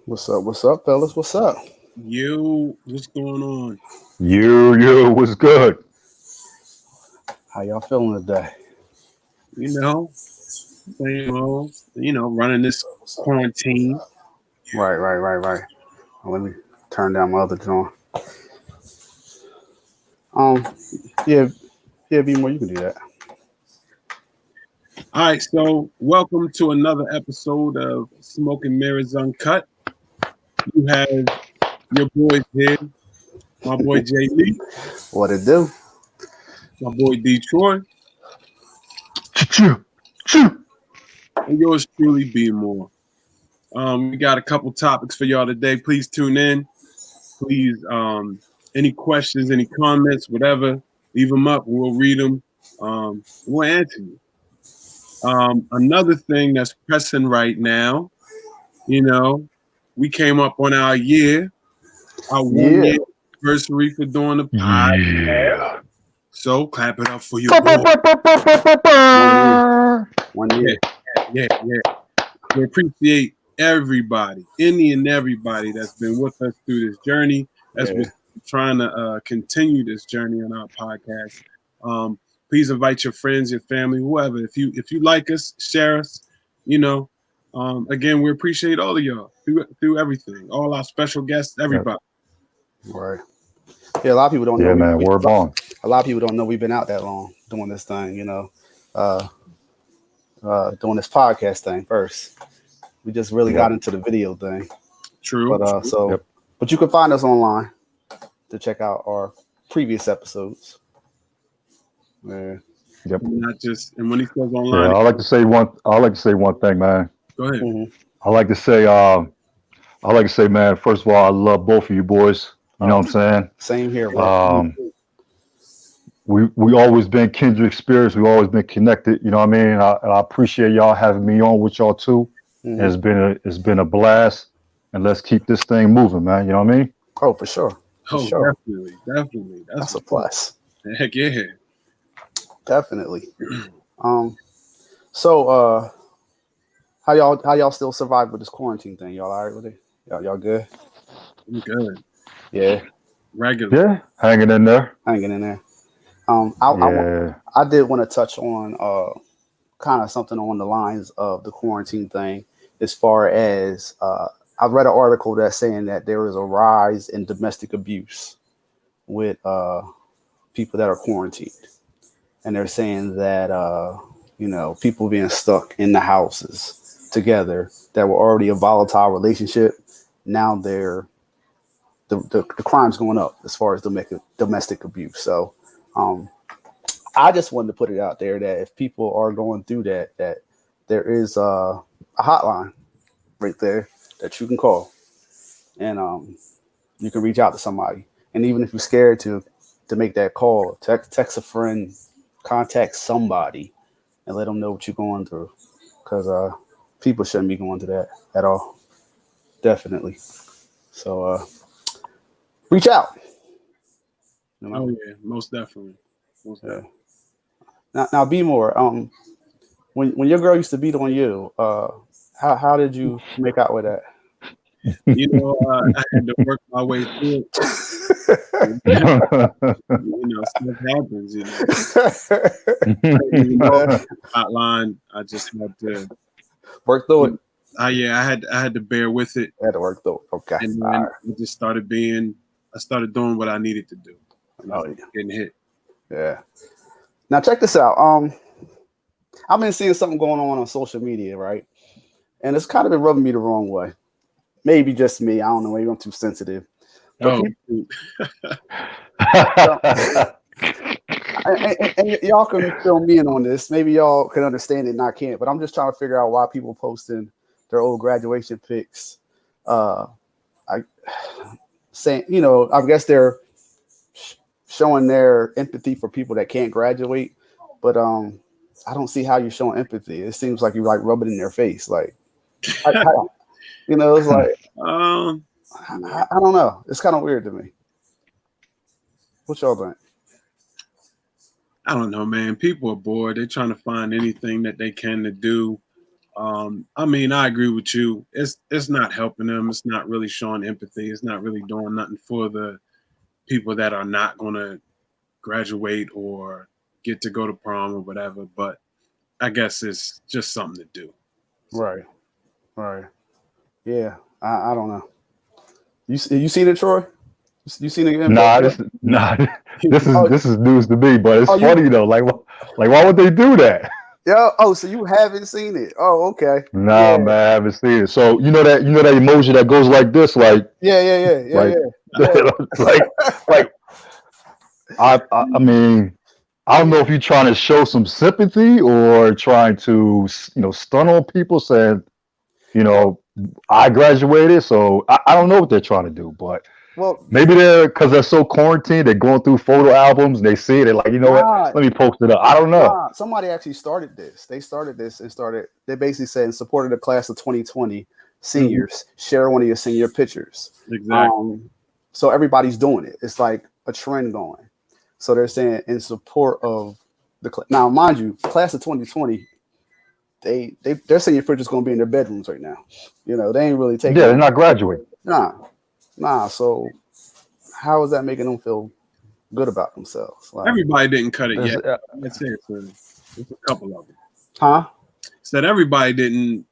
What's up, fellas? What's up? What's going on? What's good? How y'all feeling today? You know, same old, running this What's up? quarantine. Right. Let me turn down my other joint. Um, yeah, be more. You can do that. All right, so welcome to another episode of Smoking Mirrors Uncut. You have your boys here, my boy Jay Lee, What it do? my boy Detroit, Choo choo. and yours truly, B More. We got a couple topics for y'all today. Please tune in. Please, any questions, any comments, whatever, leave them up. We'll read them. We'll answer you. Another thing that's pressing right now, you know, we came up on our one Yeah. year anniversary for doing the pod. Yeah. So clap it up for your boy. 1 year. 1 year. Yeah, yeah. We appreciate everybody, any and everybody that's been with us through this journey, as Yeah. we're trying to continue this journey on our podcast. Please invite your friends, your family, whoever. If you like us, share us. You know, again, we appreciate all of y'all through everything, all our special guests, Yep. everybody. Right. Yeah. A lot of people don't know. Yeah, man. Word bond. A lot of people don't know we've been out that long doing this thing. Uh, doing this podcast thing first. We just really got Yep. into the video thing, True. but so, Yep. but you can find us online to check out our previous episodes. Yeah. Yep. Not just, and when he says Yeah. online, I like to say one thing, man. go ahead. Hmm. I like to say. I like to say, man. First of all, I love both of you boys. You know Oh, what I'm saying? same here, bro. Me Um, too. we always been kindred spirits. We always been connected. You know what I mean? And I appreciate y'all having me on with y'all too. And Hmm. it's been a blast. And let's keep this thing moving, man. You know what I mean? Oh, for sure, for Oh, sure. definitely. That's That's a what's up. plus. Heck yeah. Definitely. Um. So, how y'all still survive with this quarantine thing? Y'all all right with it? Y'all good? I'm good. Yeah, Regular. Yeah. Hanging in there. hanging in there. Yeah. I did want to touch on kind of something on the lines of the quarantine thing, as far as I read an article that's saying that there is a rise in domestic abuse with people that are quarantined, and they're saying that people being stuck in the houses together that were already a volatile relationship, now the crime's going up as far as domestic abuse. So um, I just wanted to put it out there that if people are going through that there is a hotline right there that you can call, and you can reach out to somebody. And even if you're scared to make that call, text a friend, contact somebody, and let them know what you're going through, because people shouldn't be going through that at all. Definitely. So reach out. You Oh know. yeah, most definitely. Most Yeah. definitely. Now be more. When your girl used to beat on you, how did you make out with that? I had to work my way through it. Stuff happens. I didn't even know hotline. I just had to. Work through it. Yeah, I had to bear with it, Had to work through it. Okay. and All then right. I just started being. I started doing what I needed to do, and I Oh started getting hit. yeah. Now check this out. I've been seeing something going on social media, right? And it's kind of been rubbing me the wrong way. Maybe just me. I don't know. Maybe I'm too sensitive. But Oh, people, so, and y'all can fill me in on this. Maybe y'all can understand it, and I can't. But I'm just trying to figure out why people posting their old graduation pics. Uh, I saying, I guess they're showing their empathy for people that can't graduate, but I don't see how you're showing empathy. It seems like you're like rubbing it in their face, like it's like um, yeah. I don't know. It's kind of weird to me. What y'all think? I don't know, man. People are bored. They're trying to find anything that they can to do. I mean, I agree with you. It's not helping them. It's not really showing empathy. It's not really doing nothing for the people that are not going to graduate or get to go to prom or whatever. But I guess it's just something to do. Right. Right. Yeah. I don't know. You seen it, Troy? You seen it? Nah, Yet? Oh, this is news to me, but it's oh, funny though. Like why would they do that? yeah. Oh, so you haven't seen it? Oh, okay. Nah, Yeah. man, I haven't seen it. So you know that emoji that goes like this, like Yeah. like like I mean, I don't know if you're trying to show some sympathy or trying to stun on people, saying I graduated, so I don't know what they're trying to do, but Well, maybe because they're so quarantined, they're going through photo albums, they see it, they're like, you know what? nah, Let me post it up. I don't know. nah. Somebody actually started this. They started this and started. They basically said in support of the class of 2020 seniors, share one of your senior pictures. Exactly. So everybody's doing it. It's like a trend going. So they're saying in support of now, mind you, class of 2020, their senior pictures going to be in their bedrooms right now. They ain't really taking. Yeah, they're not graduating. Nah. So how is that making them feel good about themselves? Like, Everybody didn't cut it yet. It's- I'd say it's a couple of them. huh? Said everybody didn't.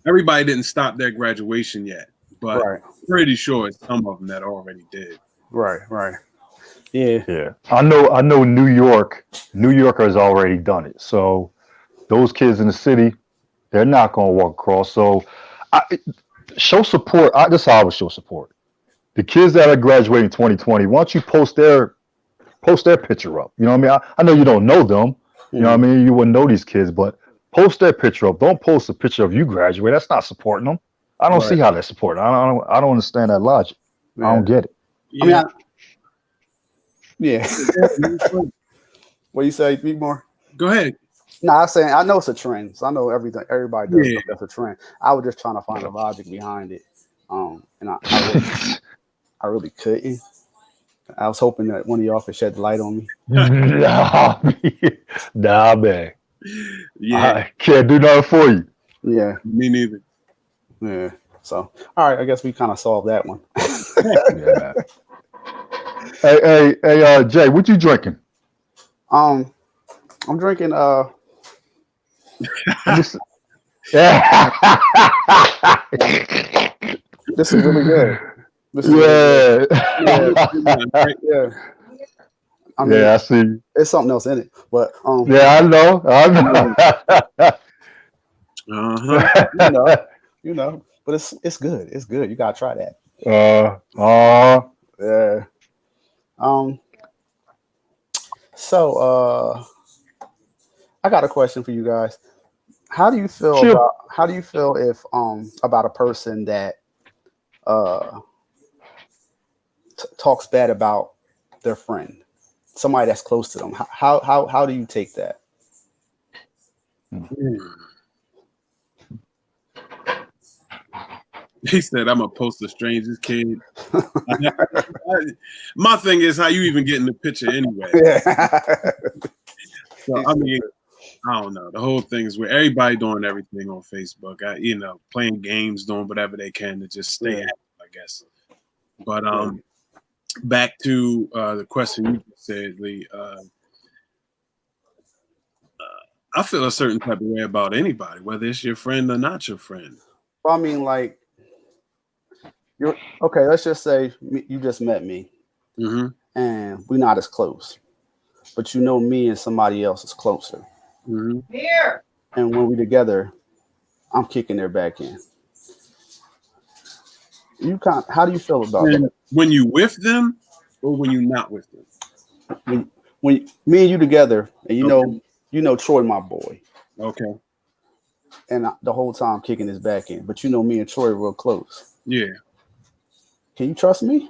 Everybody didn't stop their graduation yet, but Right. pretty sure it's some of them that already did. Right. Yeah. Yeah, I know. New York has already done it. So those kids in the city, they're not going to walk across. So show support. This is how I would show support. The kids that are graduating 2020, why don't you post their picture up? You know what I mean? I know you don't know them. You know what I mean? You wouldn't know these kids, but post their picture up. Don't post a picture of you graduate. That's not supporting them. I don't see how they're supporting. I don't understand that logic. Yeah. I don't get it. Yeah. Yeah. What you say? Speak more. Go ahead. Nah, I'm saying I know it's a trend. So I know everything. Everybody does. Yeah. That's a trend. I was just trying to find the logic behind it. And I really couldn't. I was hoping that one of y'all could shed the light on me. Nah, man. Yeah. I can't do nothing for you. Yeah. Me neither. Yeah. So, all right. I guess we kind of solved that one. Yeah. Hey, Jay, what you drinking? I'm drinking. This is really good. This is really good. Yeah. I mean, I see. There's something else in it, but Yeah, I know. but it's good. It's good. You gotta try that. Yeah. So I got a question for you guys. How do you feel if about a person that talks bad about their friend, somebody that's close to them? How do you take that? He said, "I'm gonna post the strangest kid." My thing is, how you even get in the picture anyway? Yeah. So, I mean, I don't know. The whole thing is where everybody doing everything on Facebook. Playing games, doing whatever they can to just stay active, I guess. But back to the question you said, Lee. I feel a certain type of way about anybody, whether it's your friend or not your friend. I mean, like, you're okay. Let's just say you just met me, and we're not as close, but you know me and somebody else is closer. Here. And when we together, I'm kicking their back in. How do you feel about that? When you with them, or when you're not with them? When me and you together, and you know Troy, my boy. Okay. And the whole time kicking his back in, but you know me and Troy real close. Yeah. Can you trust me?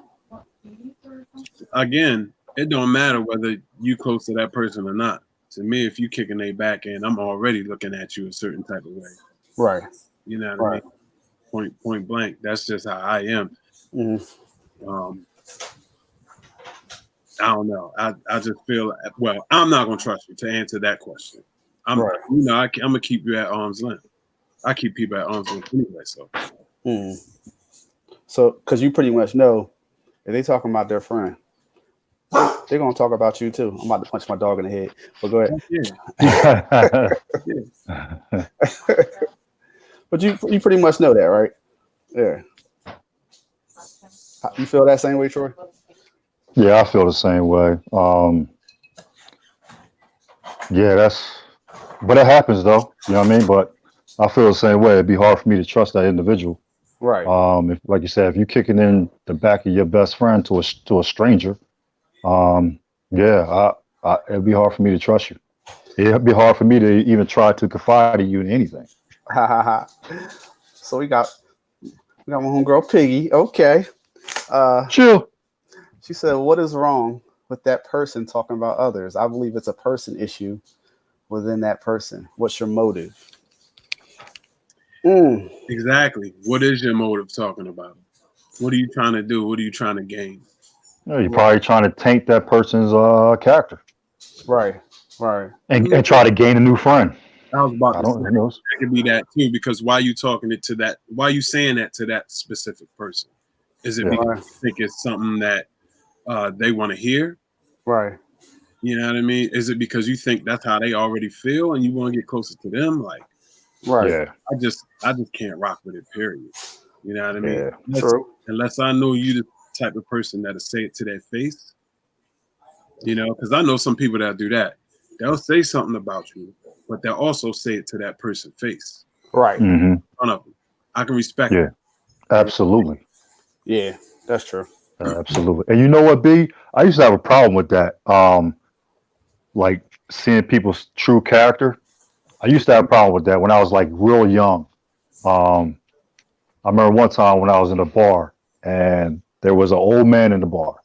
Again, it don't matter whether you close to that person or not. To me, if you kicking their back in, I'm already looking at you a certain type of way. Right. You know what I mean? Point blank. That's just how I am. I don't know. I just feel, well, I'm not going to trust you to answer that question. I'm Right. I'm gonna keep you at arm's length. I keep people at arm's length anyway. So So, because you pretty much know if they talking about their friend, they're gonna talk about you too. I'm about to punch my dog in the head, but go ahead. yeah, yeah. But you pretty much know that, right? Yeah. You feel that same way, Troy? Yeah, I feel the same way. Yeah, but it happens though. You know what I mean? But I feel the same way. It'd be hard for me to trust that individual. Right. If, like you said, if you're kicking in the back of your best friend to a stranger, yeah, it'd be hard for me to trust you. It'd be hard for me to even try to confide in you in anything. Ha ha ha. So we got my homegirl Piggy. Okay. Chill. She said, "What is wrong with that person talking about others? I believe it's a person issue within that person. What's your motive?" Exactly. What is your motive talking about? What are you trying to do? What are you trying to gain? You're probably trying to taint that person's character Right. Right. and try to gain a new friend. I was about I to say don't know. it could be that too, because why you talking it to that? Why you saying that to that specific person? Is it Yeah. because Right. you think it's something that they want to hear? Right. You know what I mean? Is it because you think that's how they already feel and you want to get closer to them? Like, Right. Yeah. I just can't rock with it. Period. You know what I mean? Yeah. True. Unless I know you the type of person that'll say it to their face. You know, because I know some people that do that. They'll say something about you, but they'll also say it to that person's face Right. Mm-hmm. in front of them. I can respect Yeah. it. Absolutely. Yeah. That's true. Absolutely. And you know what, B? I used to have a problem with that. Like seeing people's true character. I used to have a problem with that when I was like real young. Um, I remember one time when I was in a bar and there was an old man in the bar.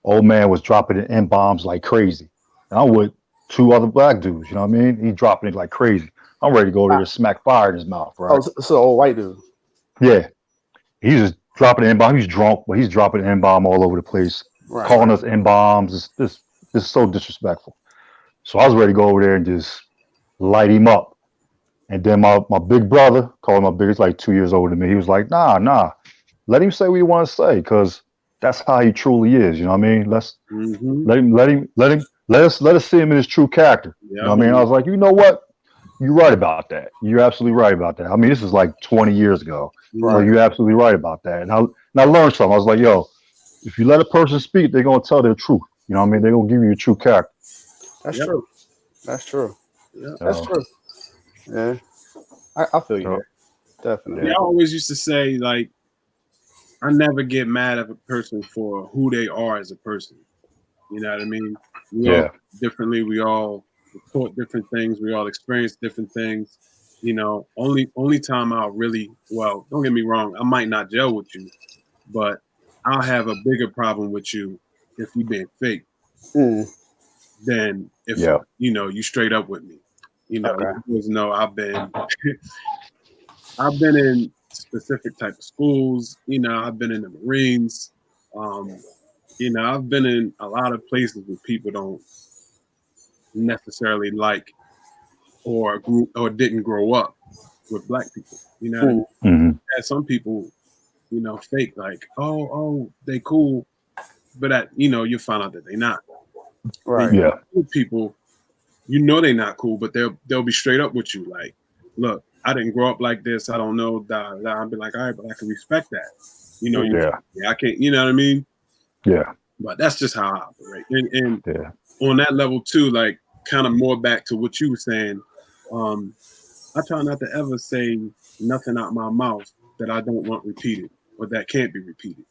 Old man was dropping in N-bombs like crazy. And I'm with two other black dudes, you know what I mean? He dropping it like crazy. I'm ready to go there to smack fire in his mouth, right? Oh, so old white dude. Yeah. He's just dropping N-bomb. He's drunk, but he's dropping N-bomb all over the place, Right. calling us N-bombs. It's so disrespectful. So I was ready to go over there and just light him up. And then my big brother, called my big, he's like 2 years older than me. He was like, nah. Let him say what he wants to say, because that's how he truly is. You know what I mean? Let us see him in his true character. Yeah. You know what I mean? I was like, you know what? You're right about that. You're absolutely right about that. I mean, this is like 20 years ago. Right. So you're absolutely right about that. And I learned something. I was like, yo, if you let a person speak, they're gonna tell their truth. You know what I mean? They're gonna give you a true character. That's Yep. true. That's true. Yeah. That's true. Yeah. I feel you there. Definitely. Yeah, I always used to say, like, I never get mad at a person for who they are as a person. You know what I mean? We all differently. We all report different things. We all experience different things. You know, only time I'll really, well, don't get me wrong, I might not gel with you, but I'll have a bigger problem with you if you being fake than if you straight up with me. You know, Okay. you guys know I've been in specific type of schools. You know, I've been in the Marines. You know, I've been in a lot of places where people don't necessarily like or didn't grow up with black people. You know, Mhm. and some people, you know, fake like, oh, they cool, but you find out that they not. Right. And people, you know, they not cool, but they'll be straight up with you. Like, look, I didn't grow up like this. I don't know. I'll be like, all right, but I can respect that. You know, I can't. You know what I mean? Yeah. But that's just how I operate. And on that level too, like kind of more back to what you were saying. I try not to ever say nothing out my mouth that I don't want repeated or that can't be repeated.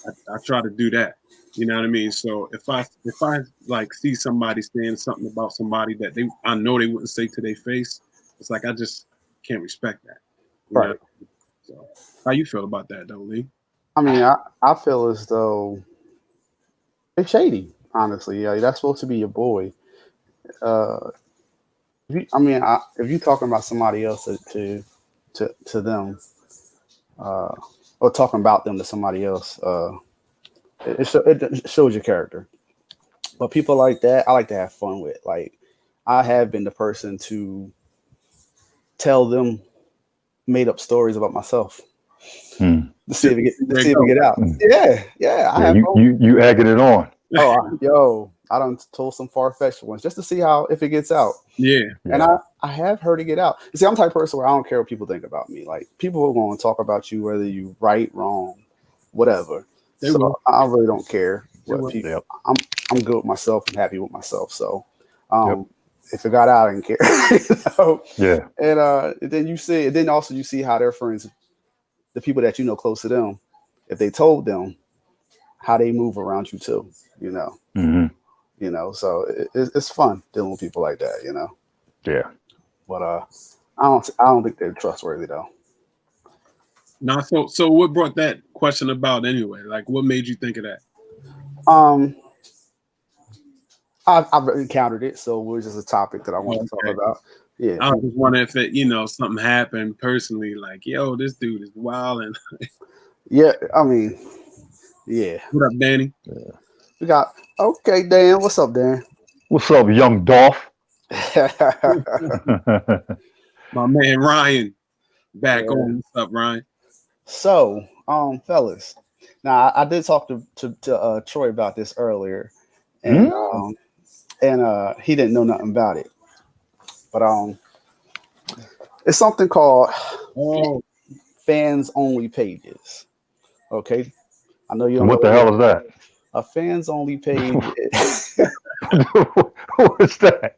I try to do that. You know what I mean? So if I like see somebody saying something about somebody that I know they wouldn't say to their face, it's like I just can't respect that. You know? So how you feel about that though, Lee? I mean, I feel as though it's shady, honestly. Yeah, that's supposed to be your boy. If you talking about somebody else to them, or talking about them to somebody else, it shows your character. But people like that, I like to have fun with. Like, I have been the person to tell them made up stories about myself Hmm. to see if it get out. Hmm. Yeah, I Yeah, have. you egging it on. Yo, I done told some far fetched ones just to see how if it gets out. Yeah. And I have heard it get out. You see, I'm the type of person where I don't care what people think about me. Like people are going to talk about you whether you right, wrong, whatever. They So will. I really don't care They will. what people. Yep. I'm good with myself and happy with myself. So Yep. if it got out, I didn't care. You know? Yeah. And then you see, and then also you see how their friends, the people that you know close to them, if they told them how they move around you too. You know. Hmm. You know, so it's fun dealing with people like that. You know. Yeah. But I don't think they're trustworthy though. Now, so what brought that question about anyway? Like, what made you think of that? I've encountered it, so it was just a topic that I want to talk about. Yeah, I was just wondering if it, something happened personally, like, yo, this dude is wild. And yeah. I mean, yeah. what up, Danny? We got okay, Dan. What's up, Dan? What's up, young Dolph? My man Ryan, back on. What's up, Ryan? So, fellas, now I did talk to Troy about this earlier, and he didn't know nothing about it, but it's something called fans only pages. Okay, I know you don't. What the hell is that? A fans only page. What is that?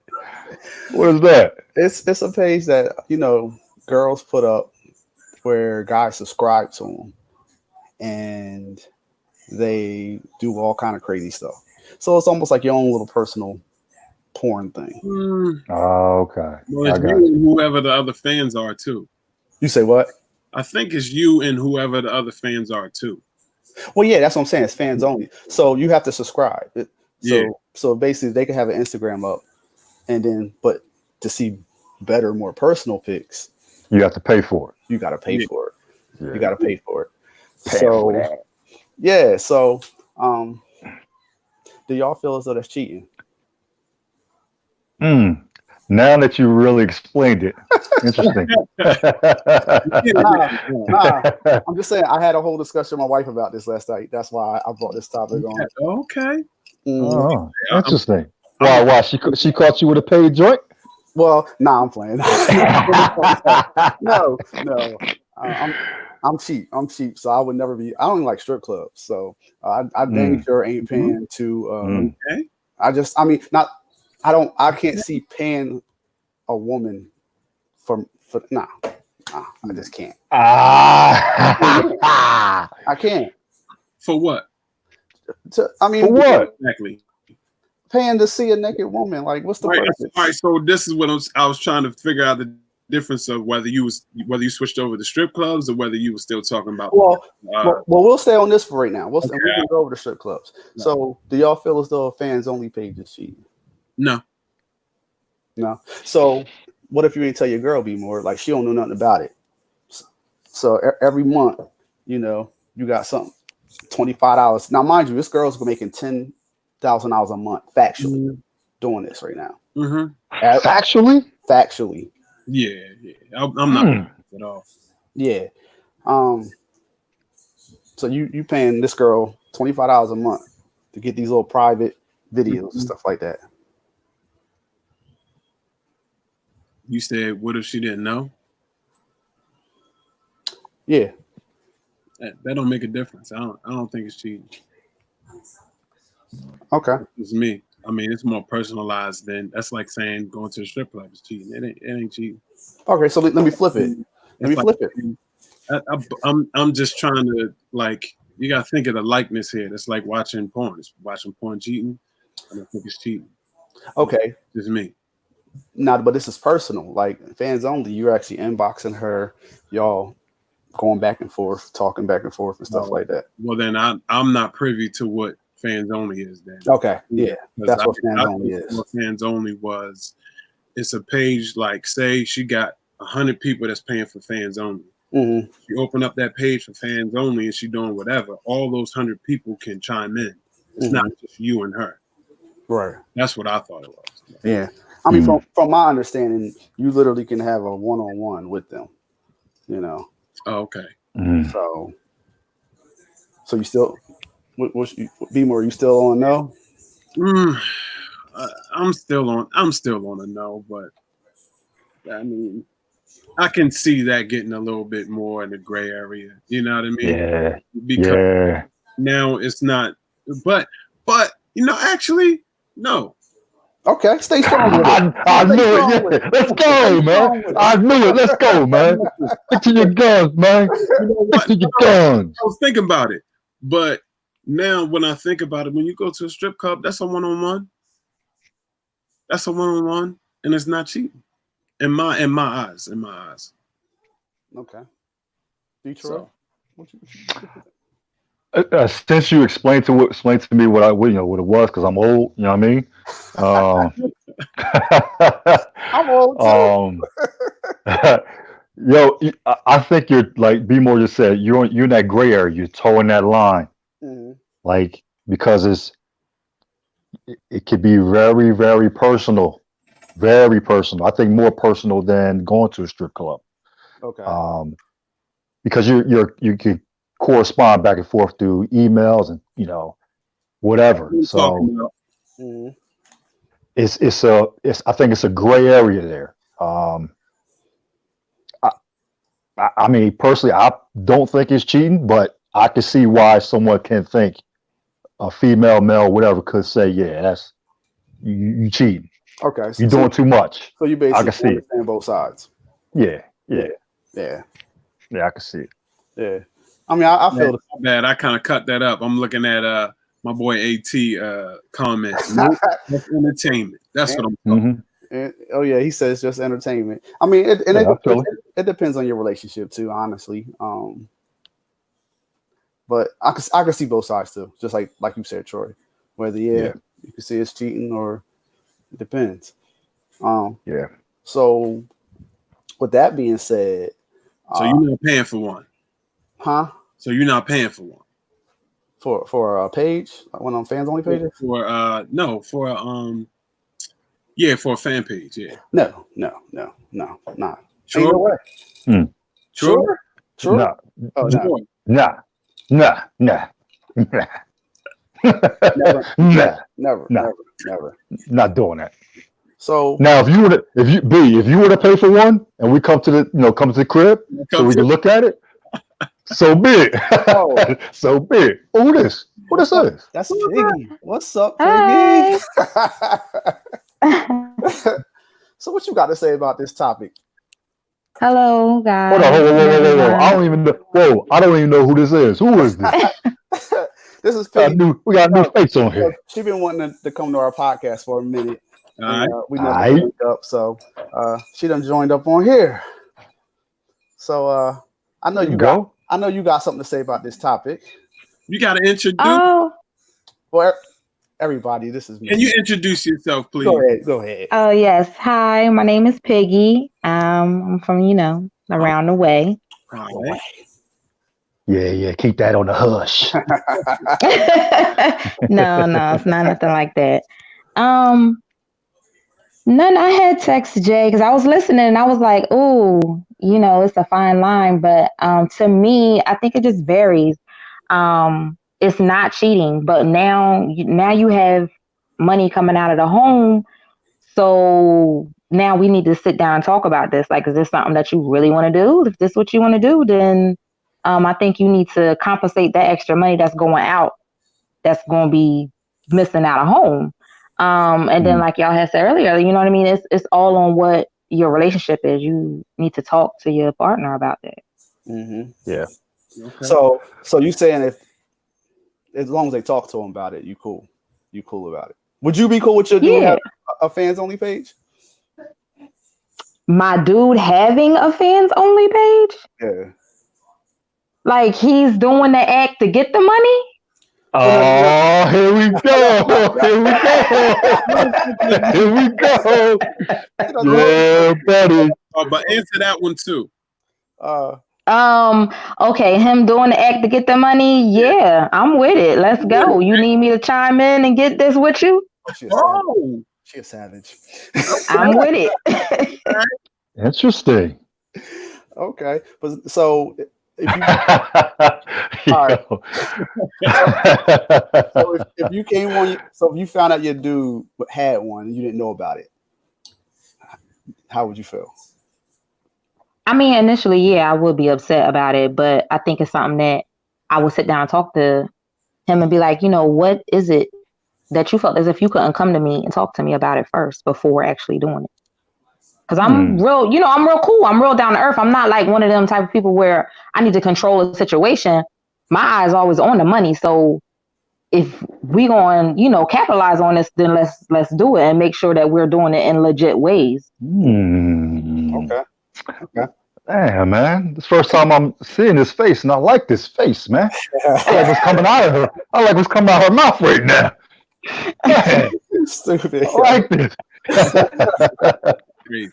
What is that? It's a page that girls put up where guys subscribe to them, and they do all kind of crazy stuff. So it's almost like your own little personal porn thing. Oh, okay. Well, it's you and whoever the other fans are too. You say what? I think it's you and whoever the other fans are too. Well, yeah, that's what I'm saying. It's fans only. So you have to subscribe. So basically, they can have an Instagram up, and then but to see better, more personal pics, you have to pay for it. You got to pay for it. Yeah. You got to pay for it. Pay for that. Yeah. So, do y'all feel as though that's cheating? Now that you really explained it, interesting. Nah, I'm just saying. I had a whole discussion with my wife about this last night. That's why I brought this topic on. Okay. Oh, interesting. Why? She caught you with a paid joint? Well, nah, I'm playing. No. I'm cheap. So I would never be. I don't even like strip clubs. So I dang sure ain't paying to. Okay. I can't see paying a woman for nah. I just can't. I can't. For what? For what? Exactly. Paying to see a naked woman. Like, what's the purpose? All right. So this is what I was trying to figure out the difference of whether you switched over to strip clubs or whether you were still talking about. Well, we'll stay on this for right now. We can go over to strip clubs. No. So, do y'all feel as though a fans only page is cheating? No. So, what if you ain't tell your girl be more like she don't know nothing about it? So every month, you got something $25. Now, mind you, this girl's making $10,000 a month factually doing this right now. Factually. Yeah. I'm not at all. Yeah. So you paying this girl $25 a month to get these little private videos and stuff like that. You said, what if she didn't know? Yeah. That don't make a difference. I don't think it's cheating. Okay. It's me. I mean, it's more personalized than that's like saying going to the strip club is cheating. It ain't cheating. Okay, so let me flip it. I'm just trying to you gotta think of the likeness here. It's like watching porn. It's watching porn cheating. I don't think it's cheating. Okay. It's me. Nah, but this is personal. Like fans only, you're actually inboxing her, y'all going back and forth, talking back and forth and stuff like that. Well, then I'm not privy to what fans only is then. Okay. Yeah. That's what fans only is. What fans only was, it's a page like say she got 100 people that's paying for fans only. Mm-hmm. You open up that page for fans only and she doing whatever, all those 100 people can chime in. It's not just you and her. Right. That's what I thought it was. Yeah. I mean, from my understanding, you literally can have a one-on-one with them. You know. Oh, okay. So you still, B-more, you still on no? I'm still on a no, but I mean, I can see that getting a little bit more in the gray area. You know what I mean? Yeah. Because now it's not, but actually, no. Okay, stay strong with it. I knew it. Yeah. Let's go, man. I knew it. Let's go, man. Stick to your guns, man. You know what? Stick to your guns. I was thinking about it, but now when I think about it, when you go to a strip club, that's a one-on-one. That's a one-on-one, and it's not cheating. In my eyes. Okay. Detroit. Since you explained to me what it was, because I'm old, you know what I mean? I'm old too. Yo, I think you're like B-more just said, you're in that gray area, you're towing that line. Like, because it could be very, very personal. Very personal. I think more personal than going to a strip club. Okay. Because you could correspond back and forth through emails and whatever. So it's I think it's a gray area there. I mean, personally, I don't think it's cheating, but I can see why someone can think a female, male, whatever could say, yeah, that's you cheating. Okay, you're doing too much. So you basically I can see understand both sides. Yeah. I can see it. Yeah, I mean, I feel bad. I kind of cut that up. I'm looking at my boy AT comments. That's entertainment. That's what I'm talking. Oh yeah, he says just entertainment. I mean, it depends on your relationship too, honestly. But I can see both sides too, just like you said, Troy. Whether you can see it's cheating or it depends. So with that being said, so you're not paying for one, huh? So you're not paying for one for a page, one on fans only pages? For a fan page. Yeah. No, not. Sure. Ain't no way. Sure. No. Oh, no. Nah. Never. Not doing that. So now, if you were to pay for one, and we come to the crib, so we can look at it, so be it. So be it. Oh, what is this? That's Piggy. What's up, Piggy? So, what you got to say about this topic? Hello, guys. Hold on. I don't even know who this is. Who is this? This is Piggy. We got a new face on here. She's been wanting to come to our podcast for a minute. We never linked up, so she done joined up on here. So I know you got something to say about this topic. You got to introduce. Well, everybody, this is me. Can you introduce yourself, please? Go ahead. Oh yes, hi. My name is Piggy. I'm from around the way. Yeah. Keep that on the hush. No, it's not nothing like that. I had text Jay because I was listening and I was like, "Ooh, it's a fine line." But to me, I think it just varies. It's not cheating, but now you have money coming out of the home, so now we need to sit down and talk about this. Like, is this something that you really want to do? If this is what you want to do, then I think you need to compensate that extra money that's going out, that's going to be missing out of home. And then, like y'all had said earlier, you know what I mean? It's all on what your relationship is. You need to talk to your partner about that. Mm-hmm. Yeah. Okay. So you saying as long as they talk to him about it, you cool about it. Would you be cool with your dude having a fans only page? My dude having a fans only page? Yeah. Like he's doing the act to get the money? Oh, here we go. Yeah, buddy. But answer that one too. Okay, him doing the act to get the money. Yeah, I'm with it. Let's go. You need me to chime in and get this with you? She She a savage. I'm with it. Interesting. Okay, but so if you Yo. all right, so if you came on, so if you found out your dude had one and you didn't know about it, how would you feel? I mean, initially, yeah, I would be upset about it, but I think it's something that I would sit down and talk to him and be like, what is it that you felt as if you couldn't come to me and talk to me about it first before actually doing it? Because I'm real, I'm real cool. I'm real down to earth. I'm not like one of them type of people where I need to control a situation. My eyes always on the money. So if we going, capitalize on this, then let's do it and make sure that we're doing it in legit ways. Okay. Damn, man. This first time I'm seeing this face, and I like this face, man. I like what's coming out of her. I like what's coming out of her mouth right now. Man, Stupid. I like this. Crazy.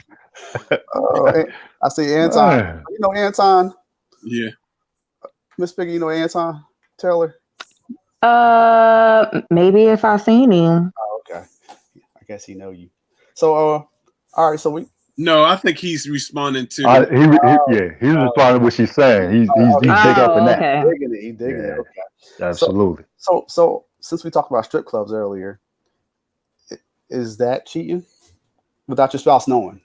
I see Anton. Man. You know Anton? Yeah. Miss Piggy, you know Anton Taylor? Maybe if I seen him. Oh, okay. I guess he know you. So, all right. So No, I think he's responding to. He's responding to what she's saying. He's big up in that. Okay. He digging it. Okay. Absolutely. So since we talked about strip clubs earlier, is that cheating without your spouse knowing?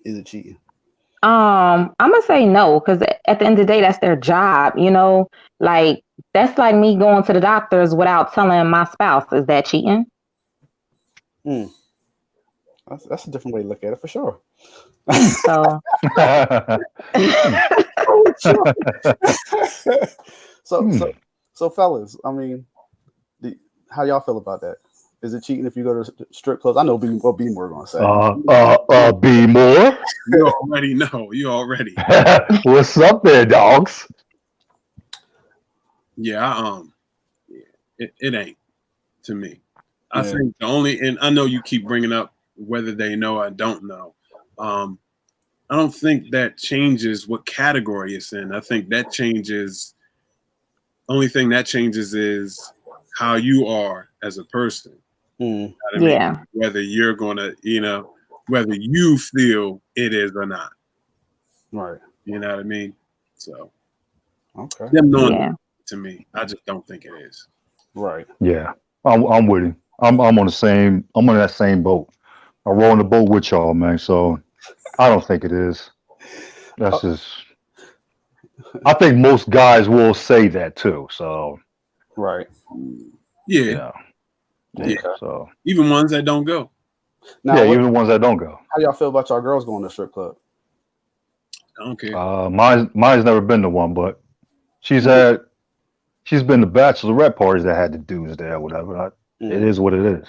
Is it cheating? I'm gonna say no, because at the end of the day, that's their job. Like that's like me going to the doctors without telling my spouse. Is that cheating? That's a different way to look at it for sure. So, so fellas, I mean, how y'all feel about that? Is it cheating if you go to strip clubs? I know what B more gonna say. B more. You already know. You already. What's up there, dogs? Yeah. It ain't to me. I think and I know you keep bringing up whether they know or don't know. I don't think that changes what category it's in. I think that changes. Only thing that changes is how you are as a person. You know what I mean? Whether you're gonna, whether you feel it is or not. Right. You know what I mean? So, okay. Them knowing to me, I just don't think it is. Right. Yeah, I'm with him. I'm on the same. I'm on that same boat. I roll on the boat with y'all, man. So I don't think it is. That's just. I think most guys will say that too. So. Right. Yeah. Okay. So even ones that don't go. Now, even the ones that don't go. How y'all feel about y'all girls going to strip club? I don't care. Mine's never been to one, but she's been to bachelorette parties that had the dudes there, whatever. It is what it is.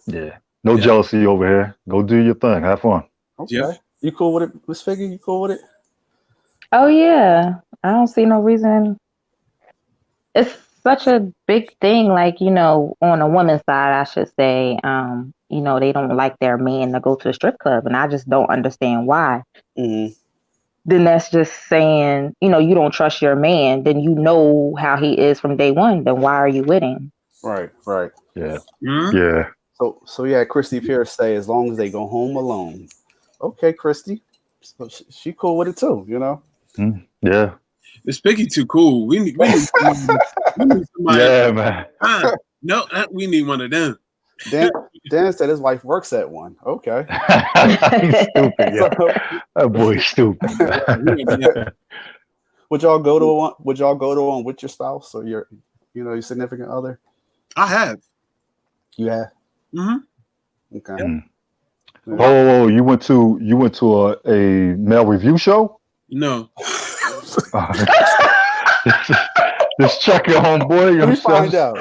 Yeah. No jealousy over here. Go do your thing. Have fun. Okay. Yeah. You cool with it, Miss Figgy? You cool with it? Oh yeah. I don't see no reason. It's such a big thing, like, on a woman's side, I should say, they don't like their man to go to a strip club, and I just don't understand why. Mm-hmm. Then that's just saying, you don't trust your man, then you know how he is from day one, then why are you with him? Right. Yeah. Mm-hmm. Yeah. So yeah, Christy Pierce say as long as they go home alone. Okay, Christy. So she cool with it too, Yeah. It's Piggy too cool. We need somebody. Yeah, man. No, we need one of them. Dan said his wife works at one. Okay. He's stupid. Yeah. That boy's stupid. Would y'all go to one? Would y'all go to one with your spouse or your significant other? I have. You have. Mm-hmm. Okay. Yeah. Oh, you went to a male review show? No. Just check your homeboy. Let me find out.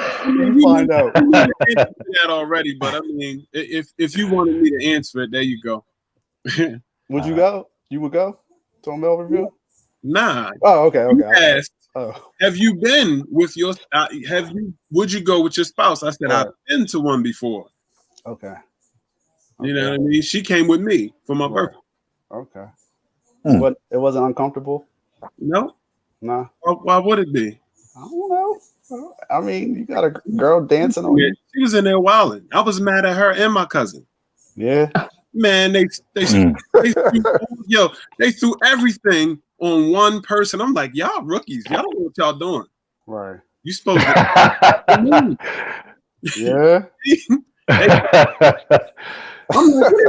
That already, but I mean, if you wanted me to answer it, there you go. Would you go? You would go to a male review? Nah. Oh, okay. You asked, oh. Have you been with your? Would you go with your spouse? I said I've been to one before. Okay. You know what I mean? She came with me for my birthday. Okay. But it wasn't uncomfortable? No. Nah. Why would it be? I don't know. I mean, you got a girl dancing on you. She was in there wilding. I was mad at her and my cousin. Yeah. Man, they threw everything on one person. I'm like, y'all rookies. Y'all don't know what y'all doing. Right. You supposed to. Yeah. I'm like,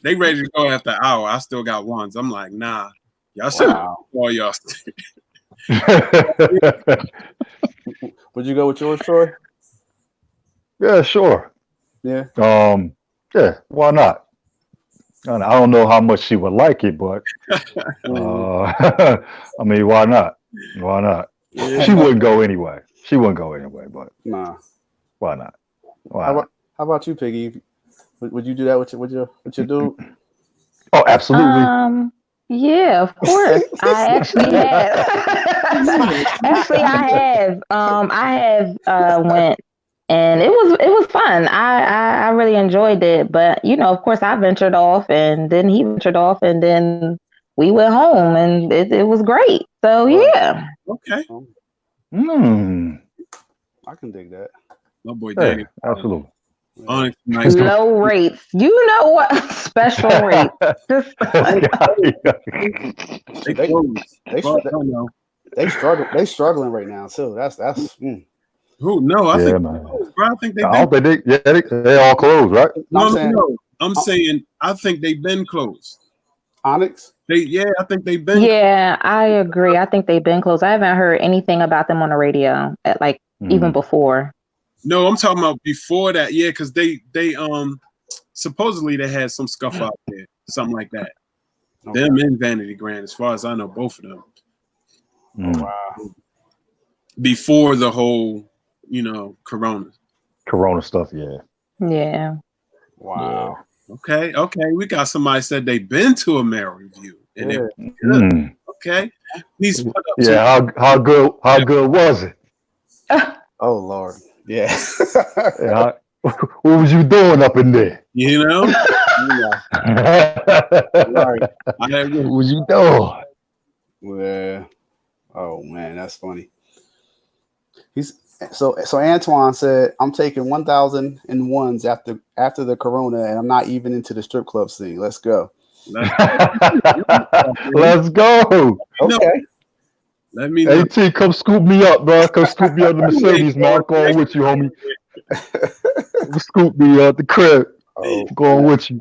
they ready to go after an hour. I still got ones. I'm like, nah. Y'all should all y'all. Would you go with yours, Troy? Yeah, sure. Yeah. Yeah, why not? I don't know how much she would like it, but I mean, why not? Why not? Yeah. She wouldn't go anyway. But Nah. why not? How about you, Piggy? Would you do that with your dude? Oh, absolutely. Yeah, of course. I actually have. Actually, I have. I have went, and it was fun. I really enjoyed it. But of course, I ventured off, and then he ventured off, and then we went home, and it was great. So yeah. Okay. I can dig that. My boy Danny. Absolutely. Nice. Low rates. You know what? Special rates. They struggling right now too. That's. Who? No, I think. Man. Bro, I think they. I don't think they all closed, right? No. I'm saying I think they've been closed. Onyx. I think they've been. Yeah, I agree. I think they've been closed. I haven't heard anything about them on the radio even before. No, I'm talking about before that. Yeah, because they supposedly they had some scuff out there, something like that. Okay. Them and Vanity Grand, as far as I know, both of them. Oh, wow. Before the whole, Corona stuff. Yeah. Yeah. Wow. Yeah. Okay. We got somebody said they've been to a mail review. And okay. Please put up how good was it? Oh Lord. Yeah. What was you doing up in there? Right. What was you doing? Yeah. Oh man, that's funny. So Antoine said, "I'm taking 1,001s after the Corona, and I'm not even into the strip club scene. Let's go." Let's go. Okay. Let me know. AT, come scoop me up, bro. Come scoop me up the Mercedes, man. I'm going with you, homie. Scoop me up the crib. I'm going with you.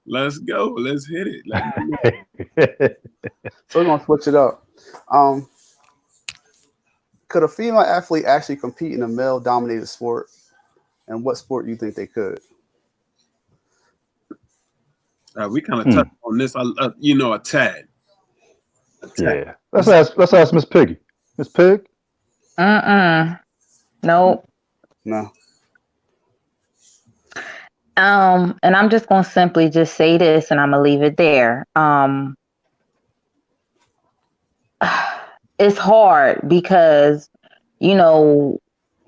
Let's go. Let's hit it. So we're gonna switch it up. Could a female athlete actually compete in a male-dominated sport? And what sport do you think they could? We kind of touched on this, a tad. Yeah. Let's ask Miss Piggy. Miss Pig? Nope. No. And I'm just gonna simply just say this, and I'm gonna leave it there. It's hard because a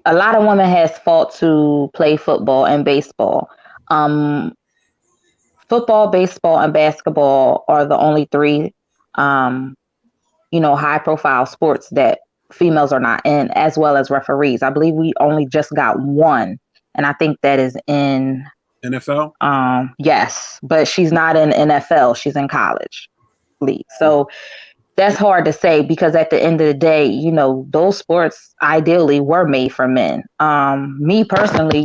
lot of women has fought to play football and baseball. Football, baseball, and basketball are the only three high profile sports that females are not in, as well as referees. I believe we only just got one, and I think that is in NFL. Yes, but she's not in NFL. She's in college league. So that's hard to say because at the end of the day, those sports ideally were made for men. Me personally,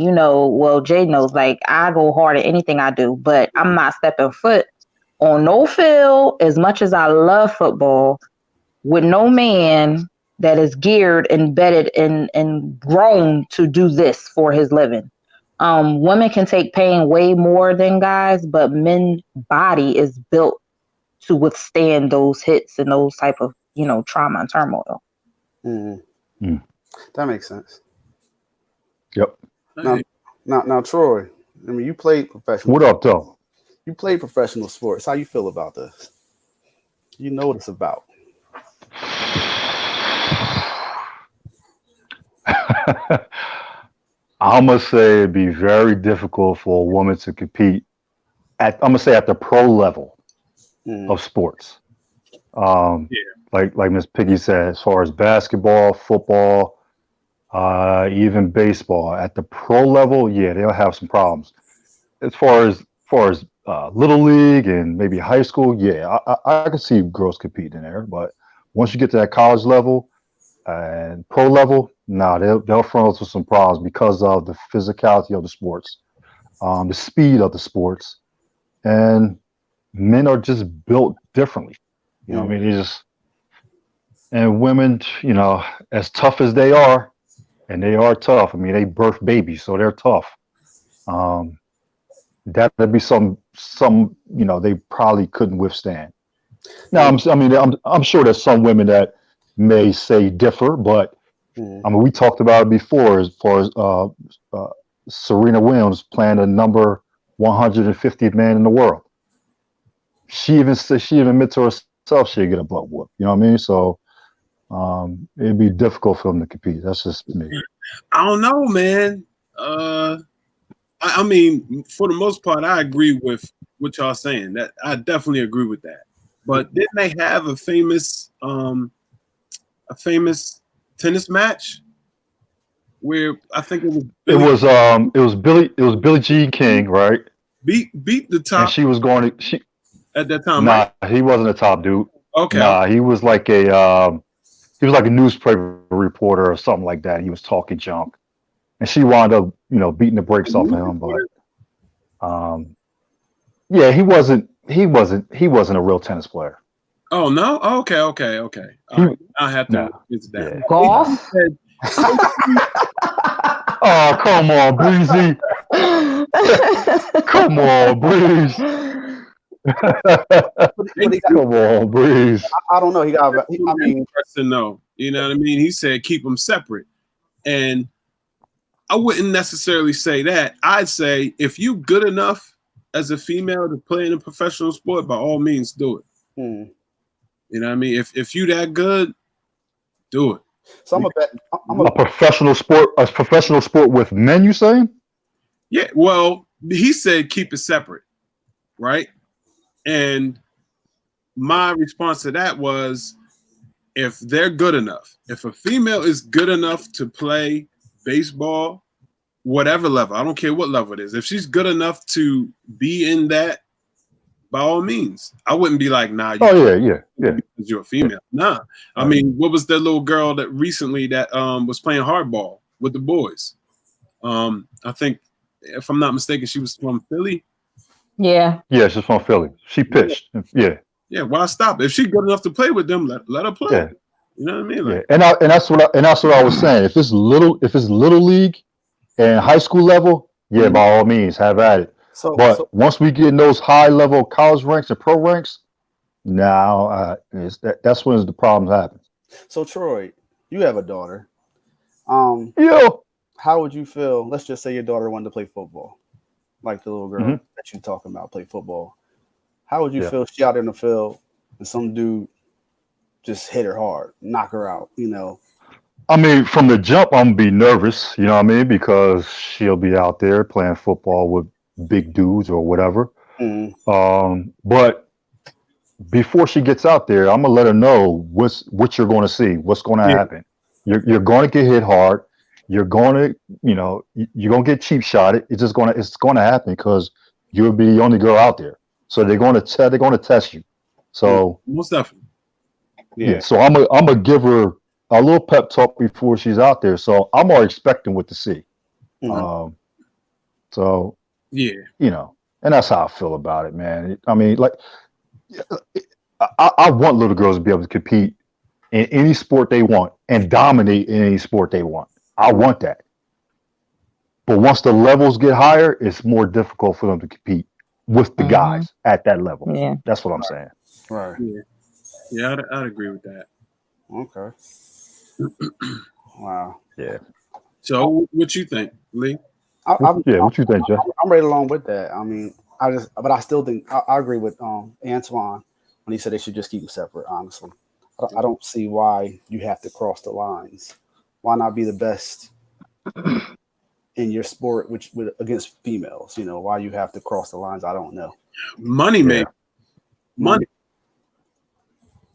Jay knows, like, I go hard at anything I do, but I'm not stepping foot on no field as much as I love football with no man that is geared, embedded, and grown to do this for his living. Women can take pain way more than guys, but men's body is built to withstand those hits and those type of, trauma and turmoil. Mm-hmm. That makes sense. Yep. Now, Troy, I mean, you played professional. What up, though? You played professional sports. How you feel about this? You know what it's about. I'm gonna say it'd be very difficult for a woman to compete at the pro level of sports. Like Miss Piggy said, as far as basketball, football, even baseball, at the pro level, yeah, they'll have some problems. As far as little league and maybe high school, yeah, I can see girls competing there. But once you get to that college level and pro level, nah, they'll front into some problems because of the physicality of the sports, the speed of the sports, and men are just built differently. You know what I mean? They just and women, as tough as they are, and they are tough. I mean, they birth babies, so they're tough. Um, that'd be some they probably couldn't withstand. Now, I'm sure there's some women that may say differ, but I mean, we talked about it before as far as Serena Williams playing the number 150th man in the world. She even admitted to herself she'd get a butt whoop. You know what I mean? So it'd be difficult for them to compete. That's just me. I don't know, man. I mean, for the most part, I agree with what y'all saying. That I definitely agree with that. But didn't they have a famous tennis match where I think it was Billie Jean King, right? beat the top, and she was going to at that time. Nah, right? he wasn't a top dude. Okay. Nah, he was like a newspaper reporter or something like that. He was talking junk, and she wound up beating the brakes off of him. But yeah, he wasn't a real tennis player. Oh no. Okay. All right. I have to get that. Yeah. Golf. Oh, come on, Breezy. Come on, Breeze. Come on, Breeze. I don't know. I mean, person though. You know what I mean? He said keep them separate, and I wouldn't necessarily say that. I'd say if you good enough as a female to play in a professional sport, by all means, do it. You know what I mean? If you that good, do it. So I'm a professional sport with men. You saying? Yeah. Well, he said keep it separate, right? And my response to that was, if they're good enough, if a female is good enough to play baseball, whatever level, I don't care what level it is, if she's good enough to be in that, by all means. I wouldn't be like, nah. Yeah. Because you're a female. Nah. I mean, what was the little girl that recently that was playing hardball with the boys? I think, if I'm not mistaken, she was from Philly. Yeah. Yeah, she's from Philly. She pitched. Yeah. Yeah, why stop? If she's good enough to play with them, let her play. Yeah. You know what I mean? Like, And that's what I was saying. If it's little league and high school level, yeah, by all means, have at it. But once we get in those high level college ranks and pro ranks, now that's when the problems happen. So Troy, you have a daughter. Yeah. How would you feel? Let's just say your daughter wanted to play football, like the little girl that you talking about play football. How would you feel if she out in the field and some dude just hit her hard, knock her out? I mean, from the jump, I'm gonna be nervous. You know what I mean? Because she'll be out there playing football with big dudes or whatever. But before she gets out there, I'm gonna let her know what you're going to see, what's going to happen. You're going to get hit hard. You're going to, you're going to get cheap shotted. It's going to happen because you'll be the only girl out there. So they're going to test you. So most definitely. Yeah. So I'm gonna give her a little pep talk before she's out there. So I'm already expecting what to see. So yeah, and that's how I feel about it, man. I mean, like, I want little girls to be able to compete in any sport they want and dominate in any sport they want. I want that. But once the levels get higher, it's more difficult for them to compete with the guys at that level. Yeah. That's what I'm saying. Right. Yeah, I'd agree with that. Okay. Wow. Yeah. So what you think, Lee? What you think, Jeff? I'm right along with that. I mean, but I still think I agree with Antoine when he said they should just keep them separate. Honestly, I don't see why you have to cross the lines. Why not be the best in your sport, against females? Why you have to cross the lines? I don't know. Money, man. Money.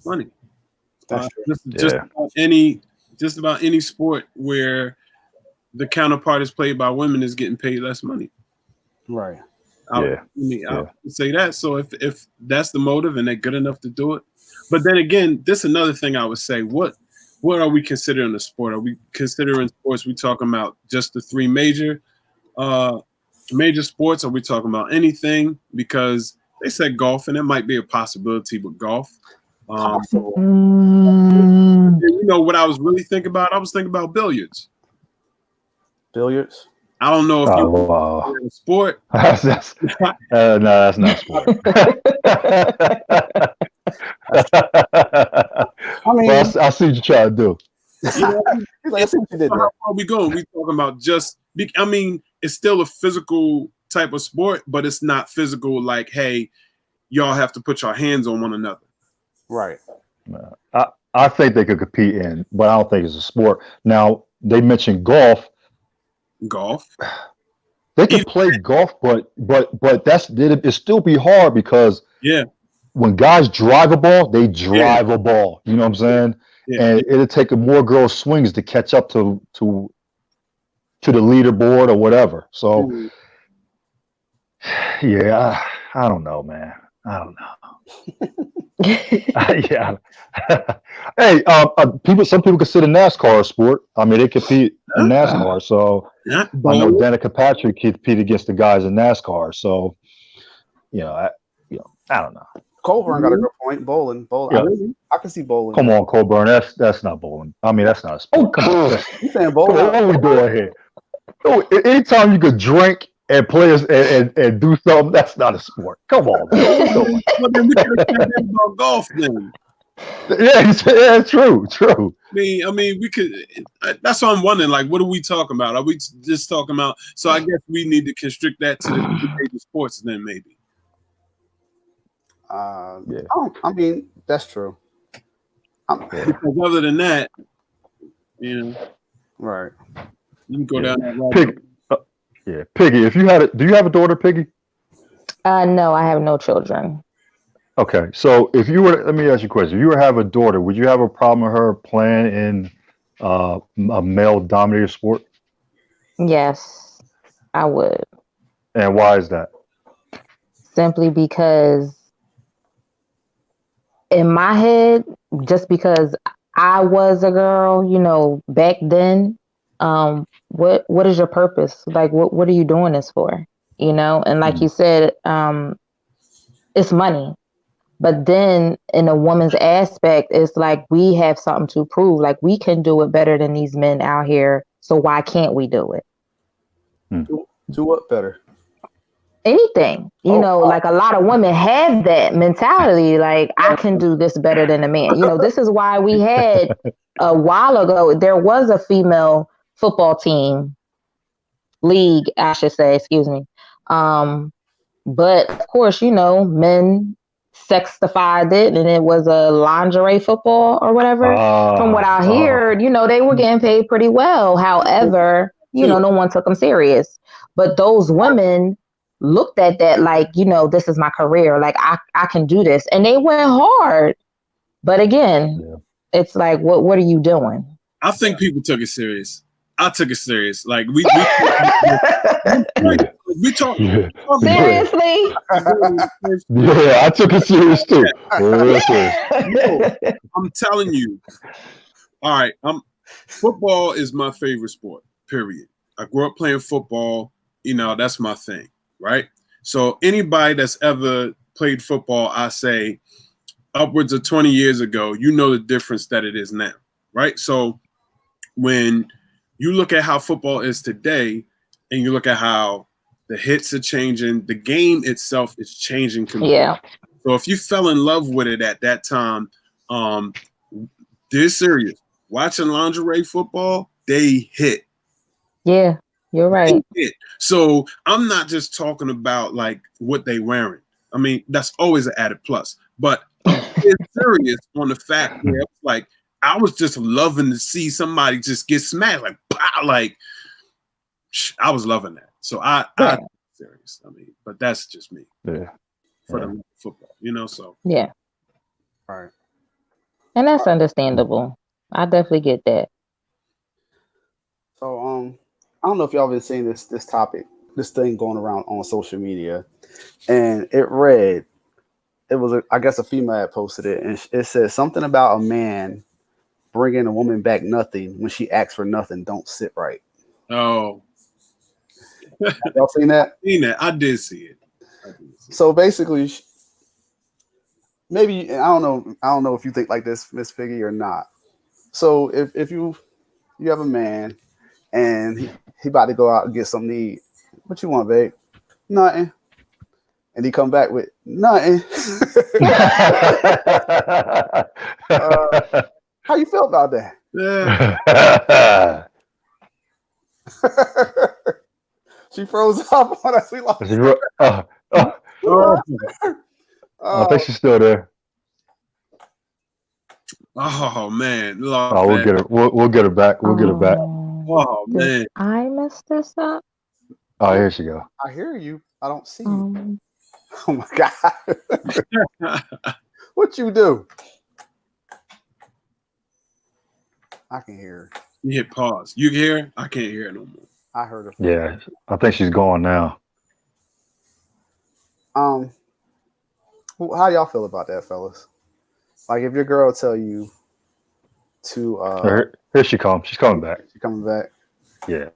money. That's true. Just about any sport where the counterpart is played by women is getting paid less money. Right. I would say that. So if that's the motive and they're good enough to do it, but then again, this is another thing I would say. What are we considering a sport? Are we considering sports? We talking about just the three major sports? Are we talking about anything? Because they said golf, and it might be a possibility with golf. You know what I was really thinking about? I was thinking about billiards. Billiards? I don't know if you a sport. No, that's not sport. I mean, well, I see what you're trying to do. I see what you did there. How are we going? We talking about I mean, it's still a physical type of sport, but it's not physical like, hey, y'all have to put your hands on one another. Right. I think they could compete in, but I don't think it's a sport. Now, they mentioned golf. They can play golf, but it'd still be hard because when guys drive a ball, they drive a ball. You know what I'm saying? Yeah. And it'll take more girls' swings to catch up to the leaderboard or whatever. So, yeah, I don't know, man. I don't know. Yeah. Hey, some people consider NASCAR a sport. I mean, they compete in NASCAR. So I know Danica Patrick compete against the guys in NASCAR. So, I don't know. Colburn got a good point. Bowling. Yeah. I can see bowling. Come on, Colburn. That's not bowling. I mean, that's not a sport. Come on. You saying bowling? What are we doing here? Anytime you could drink and play and do something, that's not a sport. Come on, man. Well, then we could have said that about golf then. Yeah, true. I mean, we could. That's what I'm wondering. Like, what are we talking about? Are we just talking about? So I guess we need to constrict that to the major sports then, maybe. Yeah. I mean, that's true. Because other than that, right. You can go down that road. Piggy. Do you have a daughter, Piggy? No, I have no children. Okay, so let me ask you a question. If you were to have a daughter, would you have a problem with her playing in a male-dominated sport? Yes, I would. And why is that? Simply because in my head, just because I was a girl, back then, what is your purpose? Like, what are you doing this for? And like you said, it's money. But then in a woman's aspect, it's like we have something to prove. Like we can do it better than these men out here. So why can't we do it? Do what better? Anything. Like a lot of women have that mentality. Like I can do this better than a man. This is why we had a while ago, there was a female football team league, I should say, excuse me. But of course, men sexified it and it was a lingerie football or whatever. From what I heard, they were getting paid pretty well. However, no one took them serious. But those women looked at that like, this is my career. Like I can do this. And they went hard. But again, it's like, what are you doing? I think people took it serious. I took it serious. Like we talk seriously. Yeah, I took it serious too. I'm telling you. All right, football is my favorite sport. Period. I grew up playing football. That's my thing, right? So anybody that's ever played football, I say, upwards of 20 years ago, the difference that it is now, right? So when you look at how football is today, and you look at how the hits are changing, the game itself is changing completely. Yeah. So if you fell in love with it at that time, they're serious. Watching lingerie football, they hit. Yeah, you're right. They hit. So I'm not just talking about like what they wearing. I mean, that's always an added plus. But I'm serious on the fact where it's like, I was just loving to see somebody just get smashed, like, pow, like, I was loving that. So I'm serious. I mean, but that's just me. Yeah. For the football, so. Yeah. All right. And that's understandable. I definitely get that. So I don't know if y'all been seeing this topic, this thing going around on social media, and it was I guess a female had posted it, and it said something about a man bringing a woman back nothing when she asks for nothing don't sit right. Oh, Y'all seen that? I did see it. So basically, maybe I don't know if you think like this, Miss Piggy, or not. So if you have a man and he about to go out and get something to eat, what you want, babe? Nothing. And he come back with nothing. How you feel about that? Yeah. She froze up on us. We lost. I think she's still there. Oh man, We'll get her. We'll get her back. We'll get her back. Oh man, I messed this up. Oh, here she go. I hear you. I don't see you. Oh my god! What you do? I can hear her. You hit pause. You can hear her? I can't hear it no more. I heard her. Yeah, I think she's gone now. How y'all feel about that, fellas? Like, if your girl tell you to here she comes. She's coming back. she coming back? Yeah.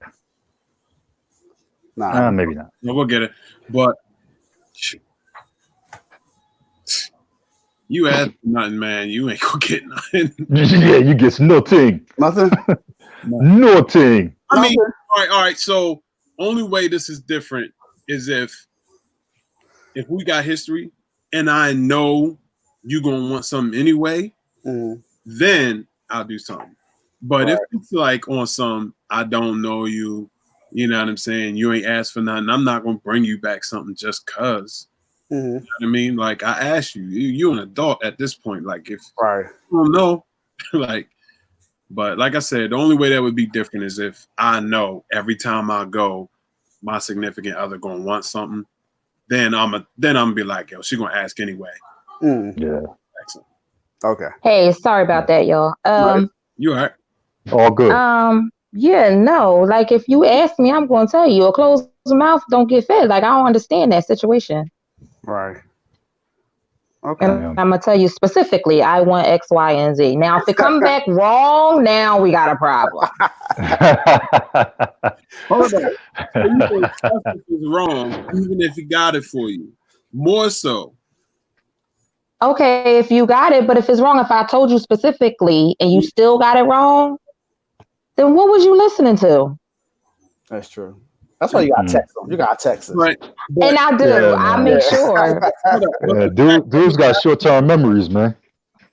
Nah, Maybe not. No, we'll get it. But you ask for nothing, man. You ain't gonna get nothing. Yeah, you get nothing. nothing. Nothing. I mean, all right. So only way this is different is if we got history and I know you gonna want something anyway, then I'll do something. But if it's like on some I don't know you, you know what I'm saying? You ain't asked for nothing. I'm not gonna bring you back something just cause. You know what I mean? Like I asked you, you're an adult at this point. Like if you don't know, like, but like I said, the only way that would be different is if I know every time I go, my significant other gonna want something. Then I'm gonna be like, yo, she gonna ask anyway. Yeah. Excellent. Okay. Hey, sorry about that, y'all. You all right? All good. Yeah, no. Like if you ask me, I'm gonna tell you. A closed mouth don't get fed. Like I don't understand that situation. Right. Okay. And I'm gonna tell you specifically, I want X, Y, and Z. Now, if it come back wrong, now we got a problem. Hold on. So you say stuff is wrong, even if he got it for you. More so. Okay, if you got it, but if it's wrong, if I told you specifically and you still got it wrong, then what was you listening to? That's true. That's why you gotta text them. You gotta text us. Right. And I do. Yeah, I make sure. Dude's got short-term memories, man.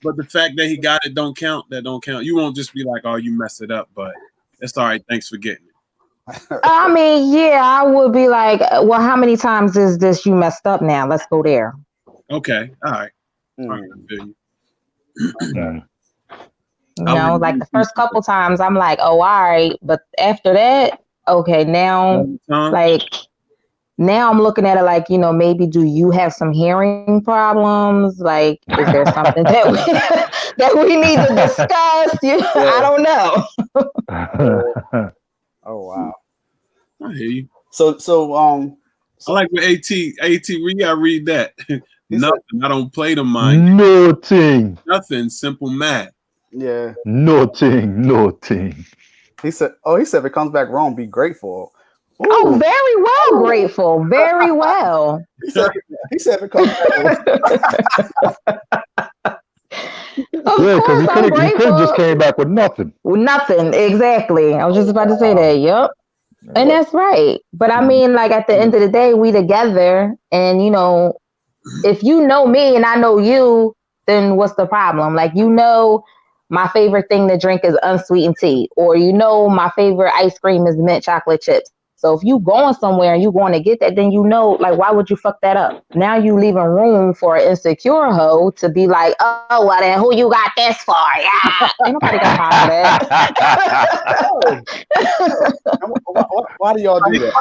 But the fact that he got it don't count. That don't count. You won't just be like, oh, you messed it up, but it's all right. Thanks for getting it. I mean, yeah, I would be like, well, how many times is this you messed up now? Let's go there. Okay. All right. All right. I feel you. Okay. You know, like the first couple times I'm like, oh, all right. But after that, okay, now like now I'm looking at it like, you know, maybe do you have some hearing problems? Like, is there something that we need to discuss? You know, I don't know. Oh wow. I hear you. So I like with AT, we gotta read that. Nothing. I don't play the mind. Nothing. Nothing. Simple math. Yeah. Nothing. He said if it comes back wrong, be grateful. Ooh. Oh, very well, grateful. Very well. He said if it comes back wrong. Yeah, because he could have just came back with nothing. Nothing, exactly. I was just about to say that. Yep. And that's right. But I mean, like at the end of the day, we together, and you know, if you know me and I know you, then what's the problem? Like, you know, my favorite thing to drink is unsweetened tea, or you know, my favorite ice cream is mint chocolate chips. So if you going somewhere and you going to get that, then you know, like, why would you fuck that up? Now you leaving room for an insecure hoe to be like, oh, well then who you got this for? Yeah, ain't nobody got time for that. Why do y'all do that?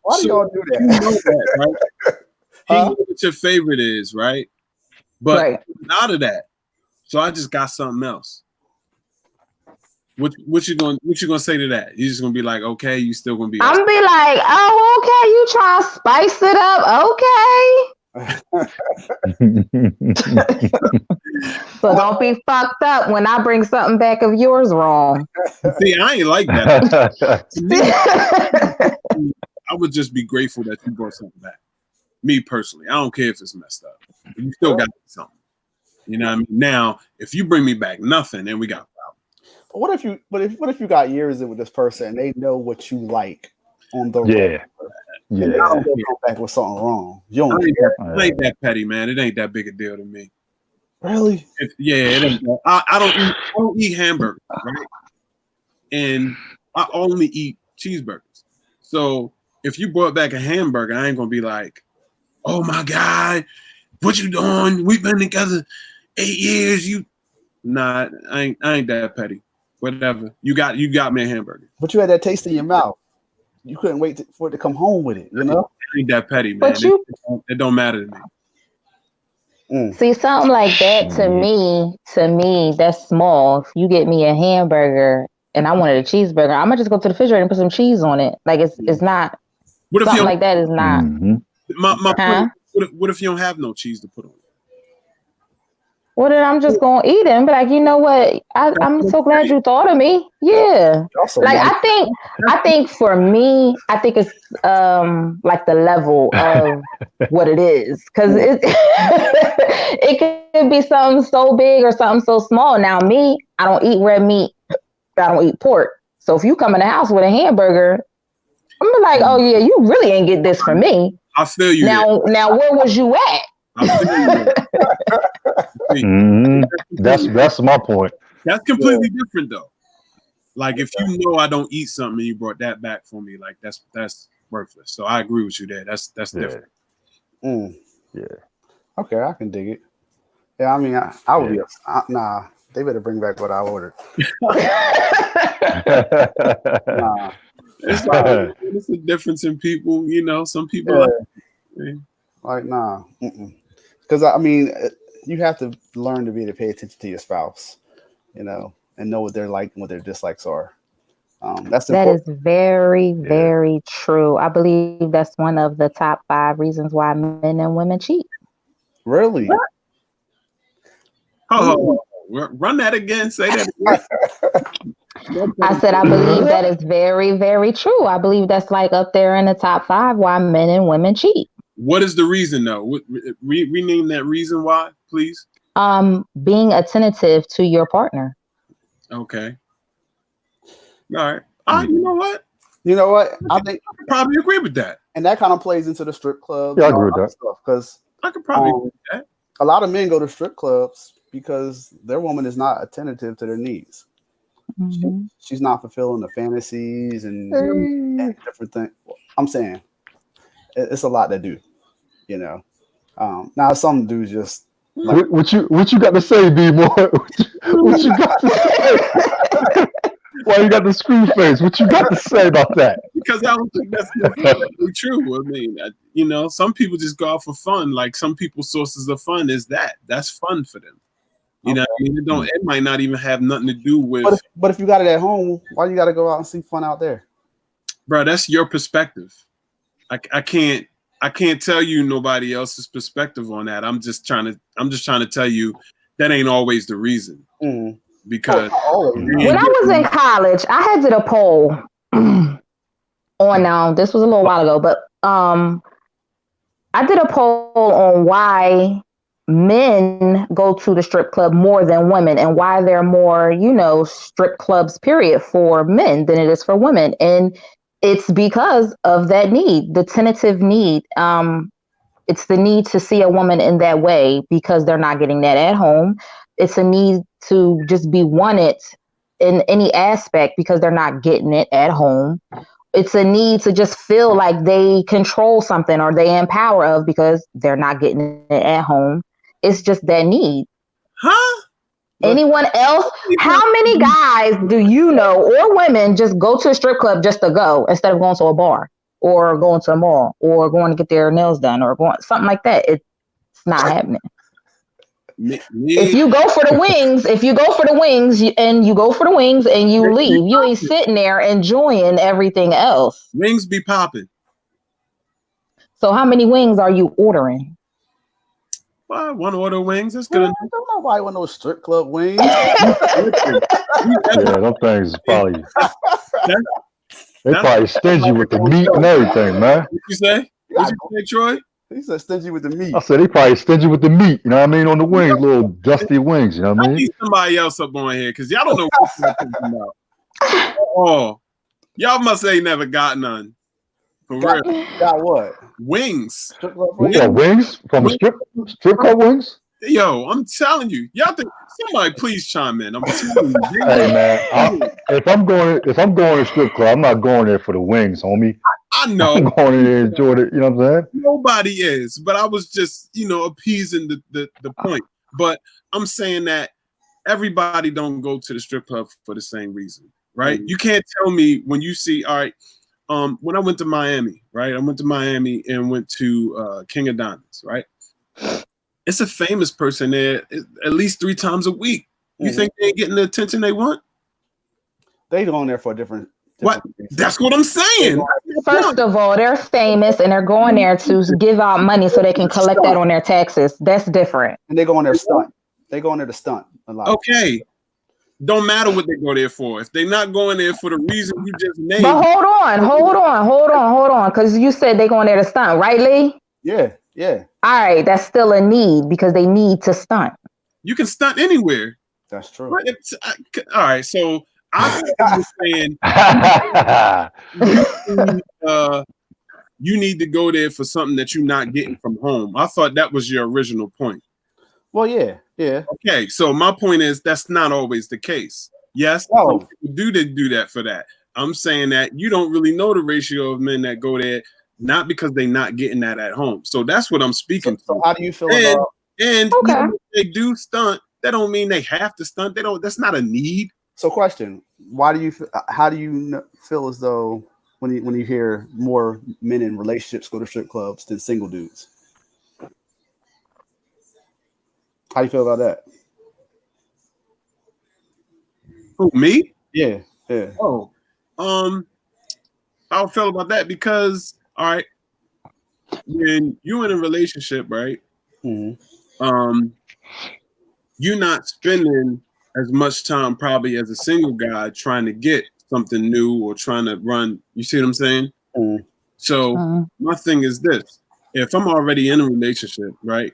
Why do y'all do that? You know that, right? He knows what your favorite is, right? But out of that, So I just got something else. What you gonna say to that? You just gonna be like, okay, you still gonna be I'm upset. be like, oh, okay, you try to spice it up, okay. So don't be fucked up when I bring something back of yours wrong. See, I ain't like that. To me, I would just be grateful that you brought something back. Me personally, I don't care if it's messed up. You still got something. You know what I mean? Now, if you bring me back nothing, then we got problems. What if you got years in with this person and they know what you like on the Yeah. and Yeah. now they come back with something wrong. You don't It ain't that petty, man. It ain't that big a deal to me. really? It ain't. I don't eat hamburgers, right? And I only eat cheeseburgers. So if you brought back a hamburger, I ain't gonna be like, "Oh my God, what you doing? We've been together 8 years." Nah, I ain't that petty. Whatever. You got me a hamburger. But you had that taste in your mouth. You couldn't wait for it to come home with it, you know? I ain't that petty, man. It don't matter to me. See, something like that to me, that's small. If you get me a hamburger and I wanted a cheeseburger, I'm gonna just go to the refrigerator and put some cheese on it. Like it's not What if something like that is not. My point, what if you don't have no cheese to put on it? Well, then I'm just gonna eat it and be like, you know what? I'm so glad you thought of me. Yeah. Like I think for me, I think it's like the level of what it is. Cause it could be something so big or something so small. Now me, I don't eat red meat, I don't eat pork. So if you come in the house with a hamburger, I'm like, oh yeah, you really ain't get this from me. I feel you. Now where was you at? That's my point. That's completely different though. Like if you know I don't eat something and you brought that back for me, like that's worthless. So I agree with you there. That's different. Yeah. Okay, I can dig it. Yeah, I mean, I would be nah. They better bring back what I ordered. Nah. It's a difference in people, you know. Some people like nah. Because I mean, you have to learn to be able to pay attention to your spouse, you know, and know what they're like and what their dislikes are. That is very, very true. I believe that's one of the top 5 reasons why men and women cheat. Really? Oh, run that again. Say that again. I said, I believe that is very, very true. I believe that's like up there in the top 5 why men and women cheat. What is the reason though? Rename that reason why, please. Being attentive to your partner. Okay. All right. You know what? I think I could probably agree with that. And that kind of plays into the strip clubs. Yeah, I agree with that. Stuff because I could probably agree with that. A lot of men go to strip clubs because their woman is not attentive to their needs. Mm-hmm. She's not fulfilling the fantasies and different things. I'm saying it's a lot to do, you know. Now some dudes just like, what you got to say, B more? What you got to say? Why you got the screw face? What you got to say about that? Because I don't think that's necessarily true. I mean, you know, some people just go out for fun. Like some people's sources of fun is that's fun for them. You know what I mean? It might not even have nothing to do with. But if you got it at home, why you got to go out and see fun out there? Bro, that's your perspective. I can't tell you nobody else's perspective on that. I'm just trying to tell you that ain't always the reason. Because when I was in college, I had did a poll on this was a little while ago, but I did a poll on why men go to the strip club more than women and why there are more, you know, strip clubs period for men than it is for women. And it's because of that need, the tentative need. It's the need to see a woman in that way because they're not getting that at home. It's a need to just be wanted in any aspect because they're not getting it at home. It's a need to just feel like they control something or they in power of because they're not getting it at home. It's just that need. Huh? Anyone else? How many guys do you know or women just go to a strip club just to go instead of going to a bar or going to a mall or going to get their nails done or going something like that? It's not happening. If you go for the wings, and you leave, you ain't sitting there enjoying everything else. Wings be popping. So how many wings are you ordering? Well, one order wings. That's good. Don't nobody want no strip club wings. Yeah, them things is probably they probably stingy with the meat and everything, man. What you say? What you say, Troy? He said stingy with the meat. I said they probably stingy with the meat. You know what I mean? On the wings, little dusty wings. You know what I I mean? need somebody else up on here because y'all don't know what you're talking about. Oh, y'all must say never got none. For real. Got what? Wings. Strip club What, wings? wings from a strip club wings? Yo, I'm telling you, y'all think somebody please chime in. I'm telling you. Hey man, if I'm going to a strip club, I'm not going there for the wings, homie. I know. I'm going in there and enjoy it. You know what I'm saying? Nobody is, but I was just, appeasing the point. But I'm saying that everybody don't go to the strip club for the same reason, right? Mm-hmm. You can't tell me when you see, all right, when I went to Miami, right? I went to Miami and went to King of Diamonds, right? It's a famous person there at least 3 times a week. You think they ain't getting the attention they want? They going there for a different what? reason. That's what I'm saying. First of all, they're famous and they're going there to give out money so they can collect that on their taxes. That's different. And they go on there stunt. They go on there to stunt a lot. Okay. Don't matter what they go there for. If they're not going there for the reason you just named. But hold on. Because you said they going there to stunt, right, Lee? Yeah. All right, that's still a need because they need to stunt. You can stunt anywhere. That's true. All right, so I'm saying you need to go there for something that you're not getting from home. I thought that was your original point. Well, yeah. Okay, so my point is that's not always the case. Yes, some people do that for that. I'm saying that you don't really know the ratio of men that go there, not because they're not getting that at home. So that's what I'm speaking to. So how do you feel about? And even if they do stunt, that don't mean they have to stunt. They don't. That's not a need. So, question: how do you feel as though when you hear more men in relationships go to strip clubs than single dudes? How do you feel about that? Who, me? Yeah. Oh, how I feel about that because all right, when you're in a relationship, right? Mm-hmm. You're not spending as much time probably as a single guy trying to get something new or trying to run. You see what I'm saying? Mm-hmm. So my thing is this: if I'm already in a relationship, right,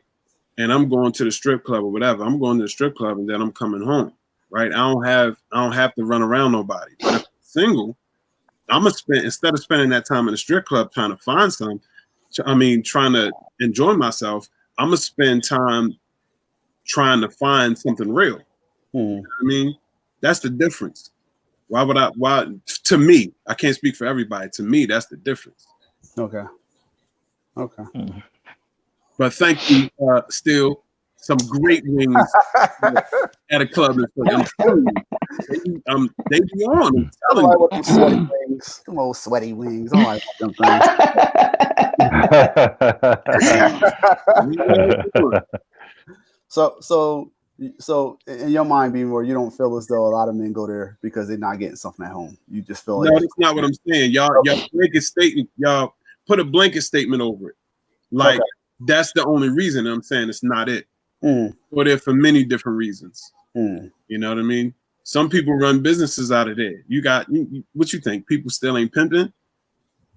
and I'm going to the strip club or whatever, I'm going to the strip club and then I'm coming home, right? I don't have to run around nobody. But if I'm single, I'm gonna spend instead of spending that time in the strip club trying to find trying to enjoy myself, I'm gonna spend time trying to find something real. You know what I mean, that's the difference. Why to me, I can't speak for everybody. To me, that's the difference. Okay. But thank you, still some great wings at a club. I'm telling you, they be on. I'm telling you. Them sweaty wings. Them old sweaty wings. I like them things. So in your mind, B-More, you don't feel as though a lot of men go there because they're not getting something at home. You just feel like no, that's not what I'm saying. Y'all blanket statement. Y'all put a blanket statement over it. Like that's the only reason. I'm saying it's not it. Go there for many different reasons. You know what I mean? Some people run businesses out of there. You got what you think? People still ain't pimping?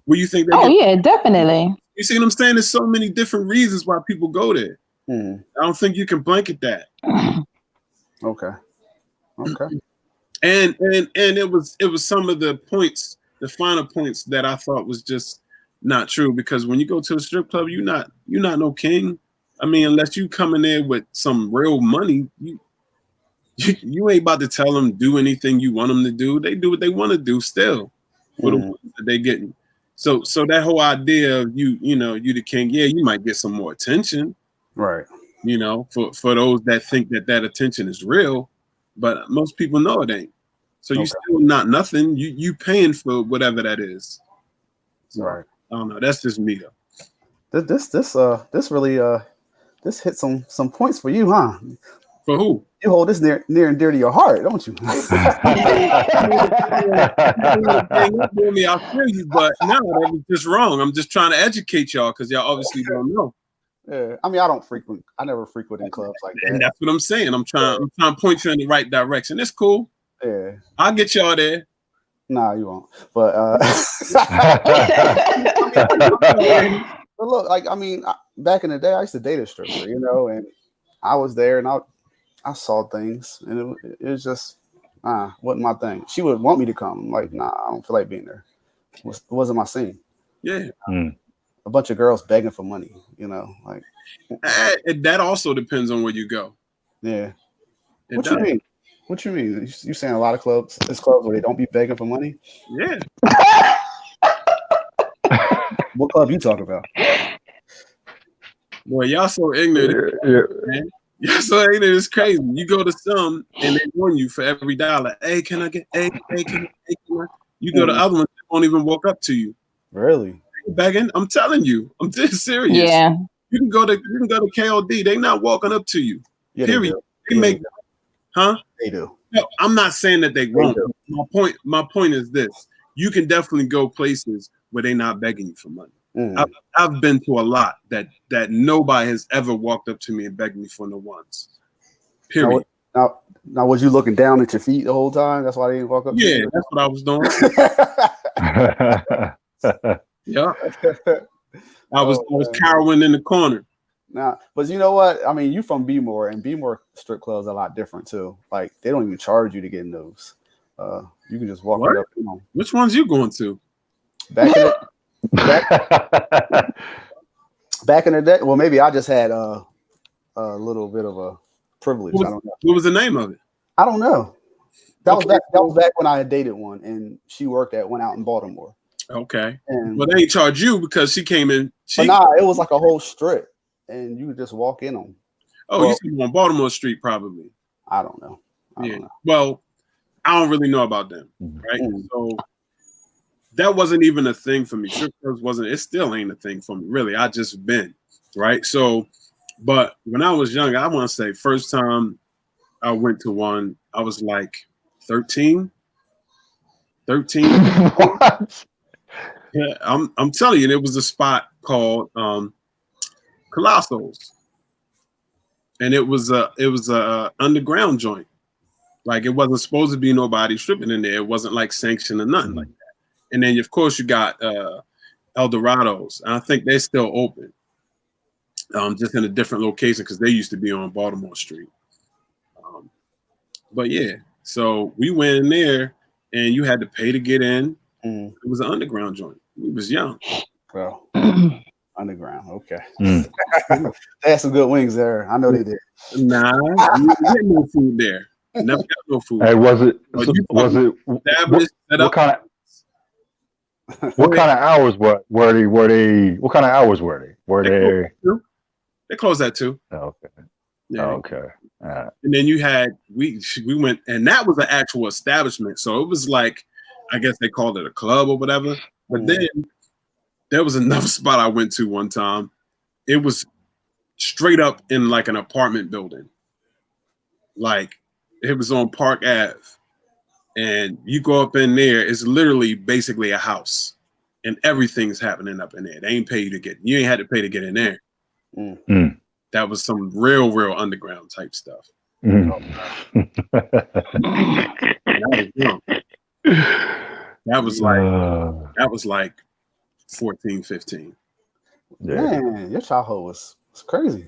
What you think? Yeah, definitely. You see what I'm saying? There's so many different reasons why people go there. I don't think you can blanket that. Okay. And it was some of the points, the finer points that I thought was just not true because when you go to a strip club, you're not no king. I mean, unless you come in there with some real money, you ain't about to tell them do anything you want them to do. They do what they want to do still for the ones that they getting. So that whole idea of you the king, yeah, you might get some more attention. Right. For those that think that attention is real, but most people know it ain't. So you still not nothing. You paying for whatever that is. So, right. I don't know. That's just me though. This really this hit some points for you, huh? For who? You hold this near and dear to your heart, don't you? I feel you, but no, that was just wrong. I'm just trying to educate y'all because y'all obviously don't know. Yeah, I mean, I never frequent in clubs like that. And that's what I'm saying. I'm trying to point you in the right direction. It's cool. Yeah, I'll get y'all there. nah, you won't. But but look, like I mean, back in the day, I used to date a stripper, you know, and I was there and I saw things, and it was just wasn't my thing. She would want me to come. I'm like, nah, I don't feel like being there. It wasn't my scene. Yeah. A bunch of girls begging for money, you know, like that also depends on where you go. Yeah. What you mean? What you mean? You saying a lot of clubs? There's clubs where they don't be begging for money? Yeah. What club you talking about? Boy, y'all so ignorant. Man. Y'all so ignorant. It's crazy. You go to some and they warn you for every dollar. Hey, can I get? Hey, can I? You go to other ones, they won't even walk up to you. Really? Begging? I'm telling you. I'm just serious. Yeah. You can go to KOD. They not walking up to you. Yeah, period. They make, huh? They do. No, I'm not saying that they won't. My point is this: you can definitely go places where they're not begging you for money. I've been to a lot that nobody has ever walked up to me and begged me for no ones. Period. Now, was you looking down at your feet the whole time? That's why they didn't walk up to you? Yeah, that's what I was doing. Yeah. I was cowering in the corner. Nah, but you know what? I mean, you from B-more, and B-more strip clubs are a lot different too. Like they don't even charge you to get in those. You can just walk right up. You know. Which ones you going to? Back in the day. Well, maybe I just had a little bit of a privilege. I don't know. What was the name of it? I don't know. That was back when I had dated one, and she worked at one out in Baltimore. Okay. But they ain't charge you because she came in. It was like a whole strip, and you could just walk in on. Oh, you see on Baltimore Street, probably. I don't know. I don't know. Well, I don't really know about them, right? So that wasn't even a thing for me. Strip clubs wasn't. It still ain't a thing for me, really. I just been right. So, but when I was young, I want to say first time I went to one, I was like 13. 13. What? Yeah, I'm telling you, it was a spot called Colossos, and it was a underground joint. Like it wasn't supposed to be nobody stripping in there. It wasn't like sanctioned or nothing like that. And then of course you got El Dorados. And I think they're still open, just in a different location because they used to be on Baltimore Street. But yeah, so we went in there, and you had to pay to get in. It was an underground joint. We was young. Well, underground. Okay. They had some good wings there. I know they did. Nah, you didn't get no food there. Never got no food. Hey, what kind of hours were they? What kind of hours were they? They closed at 2. Oh, okay. Yeah. Okay. And then you had we went, and that was an actual establishment. So it was like, I guess they called it a club or whatever. But then there was another spot I went to one time. It was straight up in like an apartment building. Like it was on Park Ave. And you go up in there, it's literally basically a house. And everything's happening up in there. They ain't you ain't had to pay to get in there. That was some real underground type stuff. That was like 14, 15. Yeah. Man, your childhood was crazy.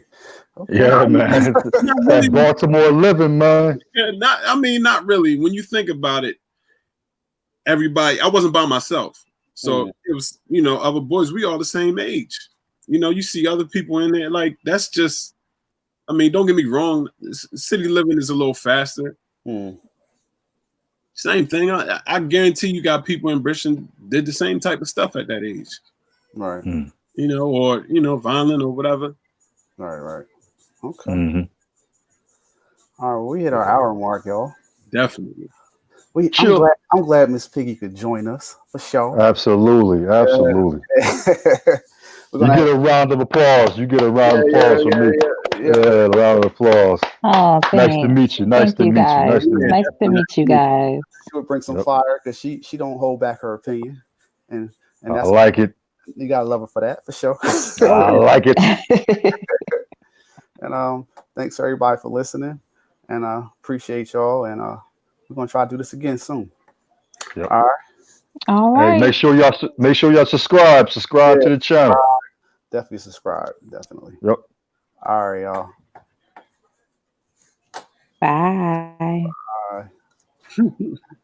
Okay. Yeah, man. That Baltimore living, man. Yeah, not really. When you think about it, everybody, I wasn't by myself. So it was, other boys, we all the same age. You see other people in there, like that's just, don't get me wrong, city living is a little faster. Same thing. I guarantee you got people in Britain did the same type of stuff at that age. Right. Or violent or whatever. Right. Okay. All right, we hit our hour mark, y'all. Definitely. I'm glad Miss Piggy could join us for sure. Absolutely. You get a round of applause. You get a round of applause from me. Yeah, a round of applause. Oh, Nice to thanks. meet you. Nice Thank to you meet you. guys. Nice to Yeah, meet Nice to meet you guys. She would bring some Yep. fire because she don't hold back her opinion, and you. I that's like it. you gotta love her for that for sure. I like it. And thanks everybody for listening, and appreciate y'all, and we're gonna try to do this again soon. Yep. All right, All Hey, right. make sure y'all subscribe. Subscribe to the channel. definitely subscribe, definitely. Yep. All right, y'all. Bye. Bye.